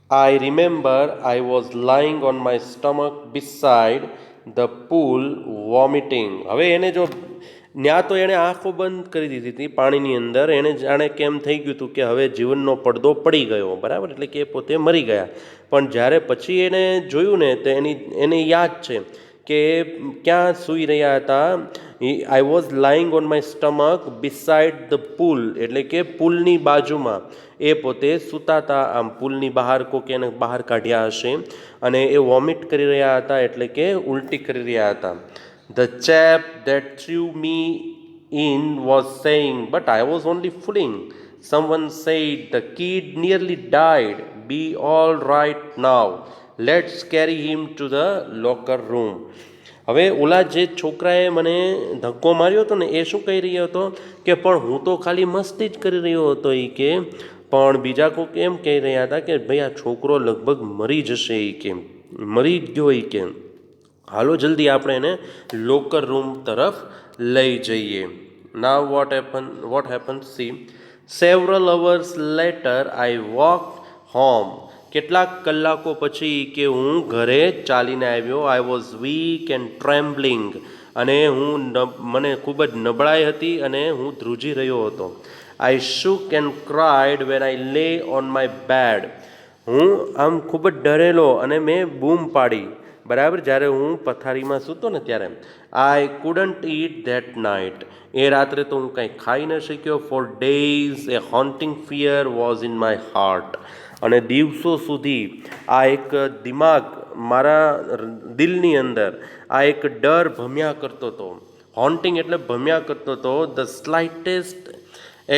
I remember I was lying on my stomach beside the pool vomiting. હવે એને જો ન્યા તો એણે આંખો બંધ કરી દીધી હતી પાણીની અંદર. એને જાણે કેમ થઈ ગયું હતું કે હવે જીવનનો પડદો પડી ગયો. બરાબર એટલે કે એ પોતે મરી ગયા. પણ જ્યારે પછી એને જોયું ને તો એને યાદ છે કે ક્યાં સૂઈ રહ્યા હતા. I was lying on my stomach beside the pool, એટલે કે પુલની બાજુમાં એ પોતે સૂતા હતા. આમ પુલની બહાર કોક એને બહાર કાઢ્યા હશે અને એ વોમિટ કરી રહ્યા હતા, એટલે કે ઉલટી કરી રહ્યા હતા. The chap that threw me in was saying, but I was only fooling. Someone said, the kid nearly died. Be all right now. Let's carry him to the locker room. હવે ઓલા જે છોકરાએ મને ધક્કો માર્યો હતો ને એ શું કહી રહ્યો હતો કે પણ હું તો ખાલી મસ્તી જ કરી રહ્યો હતો. એ કે પણ બીજા કોઈક એમ કહી રહ્યા હતા કે ભાઈ આ છોકરો લગભગ મરી જશે. એ કે મરી ગયો. એ કે હાલો જલ્દી આપણે એને લોકર રૂમ તરફ લઈ જઈએ. Now what happen see. Several hours later I walk home. કેટલાક કલાકો પછી કે હું ઘરે ચાલીને આવ્યો. I was weak and trembling. અને મને ખૂબ જ નબળાઈ હતી અને હું ધ્રુજી રહ્યો હતો. I shook and cried when I lay on my bed. હું આમ ખૂબ જ ડરેલો અને મેં બૂમ પાડી. બરાબર જ્યારે હું પથારીમાં સૂતો ને ત્યારે. I couldn't eat that night. એ રાત્રે તો હું કાંઈ ખાઈ ન શક્યો. For days a haunting fear was in my heart. અને દિવસો સુધી આ એક દિમાગ મારા દિલની અંદર આ એક ડર ભમ્યા કરતો હતો. હોન્ટિંગ એટલે ભમ્યા કરતો હતો. The slightest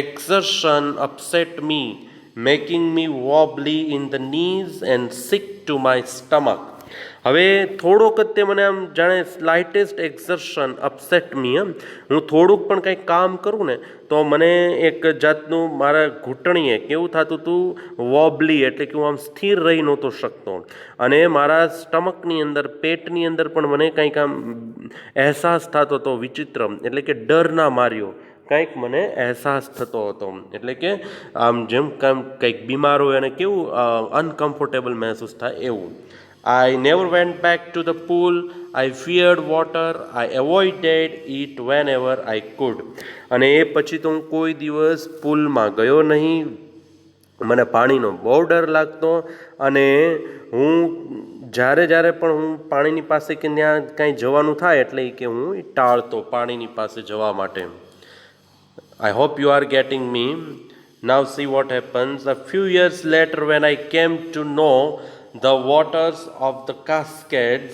exertion upset me, making me wobbly in the knees and sick to my stomach. હવે થોડોક જ તે મને આમ જાણે સ્લાઇટેસ્ટ એક્સર્શન અપસેટ મી, હું થોડુંક પણ કંઈક કામ કરું ને તો મને એક જાતનું મારા ઘૂંટણીએ કેવું થતું હતું વોબલી, એટલે કે હું આમ સ્થિર રહી નહોતો શકતો. અને મારા સ્ટમકની અંદર પેટની અંદર પણ મને કંઈક આમ અહેસાસ થતો હતો વિચિત્ર, એટલે કે ડરના માર્યો કંઈક મને અહેસાસ થતો હતો. એટલે કે આમ જેમ કંઈક બીમાર હોય અને કેવું અનકમ્ફર્ટેબલ મહેસૂસ થાય એવું. I never went back to the pool. I feared water. I avoided it whenever I could. અને એ પછી તો હું કોઈ દિવસ પુલમાં ગયો નહીં. મને પાણીનો બહુ ડર લાગતો અને હું જ્યારે પણ હું પાણીની પાસે કે ત્યાં કાંઈ જવાનું થાય એટલે કે હું ટાળતો પાણીની પાસે જવા માટે. I hope you are getting me. Now see what happens. A few years later, when I came to know the waters of the cascades,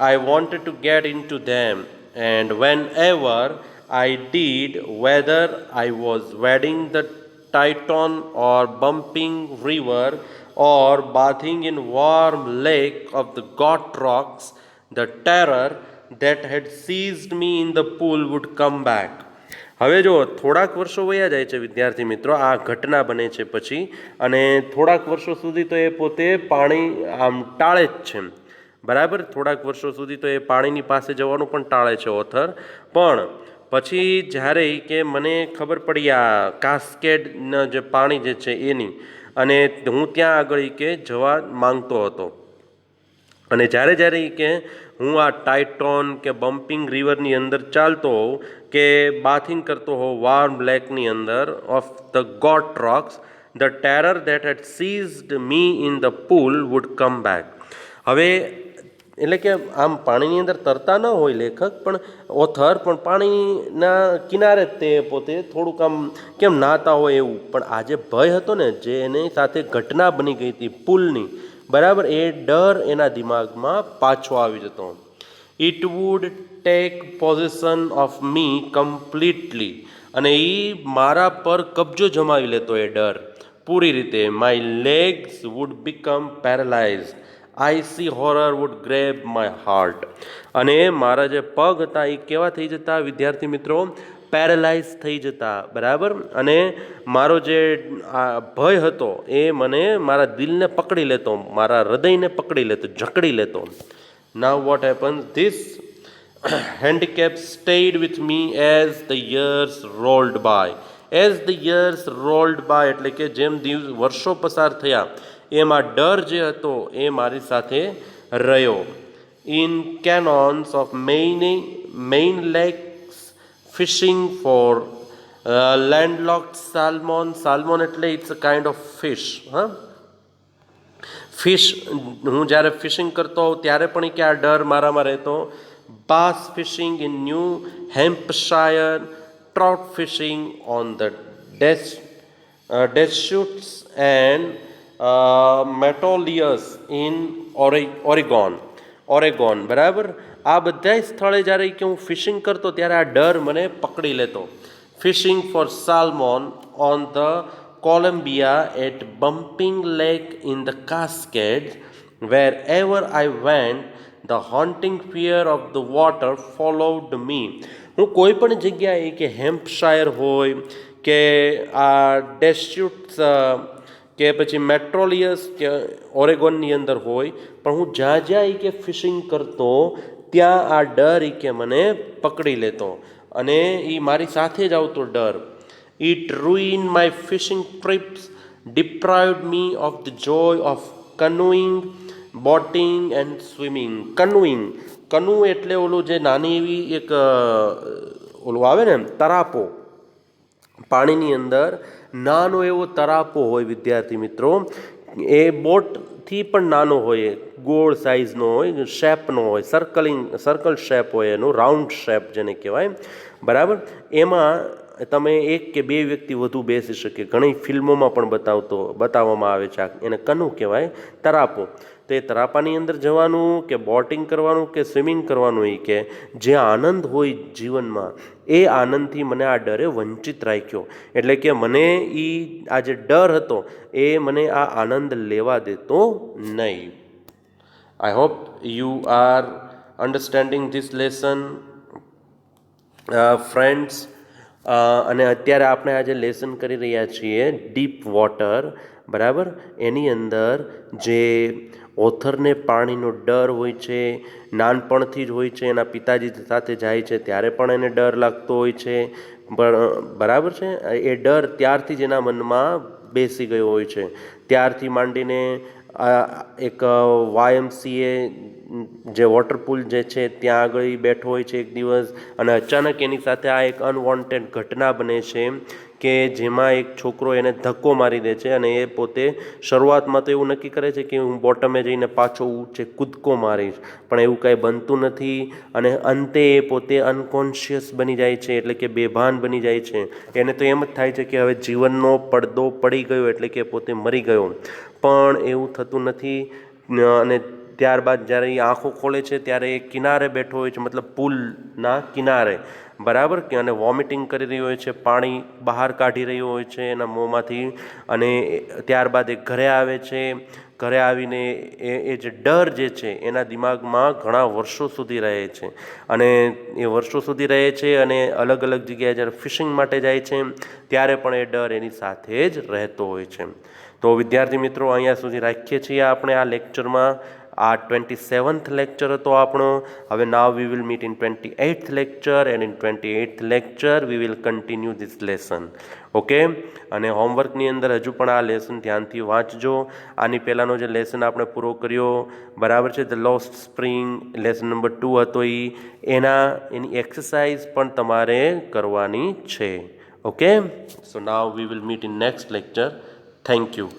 I wanted to get into them, and whenever I did, whether I was wading the Titan or bumping river or bathing in warm lake of the Got rocks, the terror that had seized me in the pool would come back. હવે જો થોડાક વર્ષો વયા જાય છે વિદ્યાર્થી મિત્રો, આ ઘટના બને છે પછી, અને થોડાક વર્ષો સુધી તો એ પોતે પાણી આમ ટાળે જ છે, બરાબર. થોડાક વર્ષો સુધી તો એ પાણીની પાસે જવાનું પણ ટાળે છે ઓથર, પણ પછી જ્યારે કે મને ખબર પડી આ કાસ્કેડના જે પાણી જે છે એની, અને હું ત્યાં આગળ કે જવા માંગતો હતો, અને જ્યારે જ્યારે કે હું આ ટાઇટોન કે બમ્પિંગ રિવરની અંદર ચાલતો હોઉં કે બાથિંગ કરતો હોઉં વાર્મ લેકની અંદર of the Goat Rocks, the terror that had seized me in the pool would come back. હવે એટલે કે આમ પાણીની અંદર તરતા ન હોય લેખક, પણ ઓથર, પણ પાણીના કિનારે જ તે પોતે થોડુંક આમ કેમ નાહતા હોય એવું, પણ આ જે ભય હતો ને, જે એની સાથે ઘટના બની ગઈ હતી પુલની, બરાબર, એ ડર એના દિમાગમાં પાછો આવી જતો. It would take position of me completely, અને એ મારા પર કબજો જમાવી લેતો એ ડર પૂરી રીતે. My legs would become paralysed, icy horror would grab my heart, અને મારા જે પગ હતા એ કેવા થઈ જતા વિદ્યાર્થી મિત્રો, પેરેલાઇઝ થઈ જતા, બરાબર. અને મારો જે ભય હતો એ મને મારા દિલને પકડી લેતો, મારા હૃદયને પકડી લેતો, જકડી લેતો. Now what happens, this handicap stayed with me as the years rolled by. As the years rolled by એટલે કે જેમ વર્ષો પસાર થયા એમ આ ડર જે હતો એ મારી સાથે રહ્યો. In canoes of Maine lakes fishing for landlocked salmon. Salmon એટલે it's a kind of fish. હા, ફિશ હું જ્યારે ફિશિંગ કરતો હોઉં ત્યારે પણ કે આ ડર મારામાં રહેતો. Bass fishing in New Hampshire, trout fishing on the Deschutes and Metolius in Oregon, બરાબર. આ બધાય સ્થળે જ્યારે કે હું ફિશિંગ કરતો ત્યારે આ ડર મને પકડી લેતો. Fishing for salmon on the Columbia at Bumping Lake in the Cascades, wherever I went the haunting fear of the water followed me. હું કોઈ પણ જગ્યાએ કે હેમ્પશાયર હોય કે આ ડેસ્યુટ્સ કે પછી મેટ્રોલિયસ કે ઓરેગોનની અંદર હોય, પણ હું જ્યાં જ્યાં કે ફિશિંગ કરતો ત્યાં આ ડર કે મને પકડી લેતો, અને એ મારી સાથે જ આવતો ડર. It ruin my fishing trips, deprived me of the joy of canoeing, boating and swimming. Canoe એટલે ઓલું જે નાની એવી એક ઓલું આવે ને તરાપો, પાણીની અંદર નાનો એવો તરાપો હોય વિદ્યાર્થી મિત્રો, એ બોટથી પણ નાનો હોય, ગોળ સાઇઝનો હોય, શેપનો હોય, સર્કલ શેપ હોય એનું, રાઉન્ડ શેપ જેને કહેવાય, બરાબર. એમાં તમે એક કે બે વ્યક્તિ વધુ બેસી શકે, ઘણી ફિલ્મોમાં પણ બતાવવામાં આવે છે, એને કનુ કહેવાય, તરાપો. તો એ તરાપાની અંદર જવાનું કે બોટિંગ કરવાનું કે સ્વિમિંગ કરવાનું, એ કે જે આનંદ હોય જીવનમાં એ આનંદથી મને આ ડરે વંચિત રાખ્યો. એટલે કે મને આ જે ડર હતો એ મને આ આનંદ લેવા દેતો નહીં. I hope you are understanding this lesson friends. અને અત્યારે આપણે આજે લેસન કરી રહ્યા છીએ ડીપ વોટર, બરાબર. એની અંદર જે ઓથરને પાણીનો ડર હોય છે, નાનપણથી જ હોય છે, એના પિતાજી સાથે જાય છે ત્યારે પણ એને ડર લાગતો હોય છે, બરાબર છે. એ ડર ત્યારથી જ એના મનમાં બેસી ગયો હોય છે, ત્યારથી માંડીને એક YMCA જે વોટર પુલ જે છે ત્યાં આગળ ઈ બેઠો હોય છે એક દિવસ, અને અચાનક એની સાથે આ એક અનવોન્ટેડ ઘટના બને છે કે જેમાં એક છોકરો એને ધક્કો મારી દે છે, અને એ પોતે શરૂઆતમાં તો એવું નક્કી કરે છે કે હું બોટમે જઈને પાછો ઊંચે કૂદકો મારીશ, પણ એવું કાંઈ બનતું નથી, અને અંતે એ પોતે અનકોન્શિયસ બની જાય છે, એટલે કે બેભાન બની જાય છે. એને તો એમ જ થાય છે કે હવે જીવનનો પડદો પડી ગયો, એટલે કે પોતે મરી ગયો, પણ એવું થતું નથી. અને ત્યારબાદ જ્યારે એ આંખો ખોલે છે ત્યારે એ કિનારે બેઠો હોય છે, મતલબ પુલના કિનારે, બરાબર, કે અને વોમિટિંગ કરી રહ્યો હોય છે, પાણી બહાર કાઢી રહ્યો હોય છે એના મોંમાંથી. અને ત્યારબાદ એ ઘરે આવે છે. ઘરે આવીને એ જે ડર જે છે એના દિમાગમાં ઘણા વર્ષો સુધી રહે છે, અને એ વર્ષો સુધી રહે છે, અને અલગ અલગ જગ્યાએ જ્યારે ફિશિંગ માટે જાય છે ત્યારે પણ એ ડર એની સાથે જ રહેતો હોય છે. તો વિદ્યાર્થી મિત્રો, અહીંયા સુધી રાખીએ છીએ આપણે આ લેક્ચરમાં. આ 27th લેક્ચર હતો આપણો. હવે now we will meet in 28th lecture, and in 28th lecture we will continue this lesson. Okay, અને હોમવર્કની અંદર હજુ પણ આ લેસન ધ્યાનથી વાંચજો. આની પહેલાંનો જે લેસન આપણે પૂરો કર્યો, બરાબર છે, the lost spring, lesson number 2 હતો એની એક્સરસાઇઝ પણ તમારે કરવાની છે. Okay, so now we will meet in next lecture. Thank you.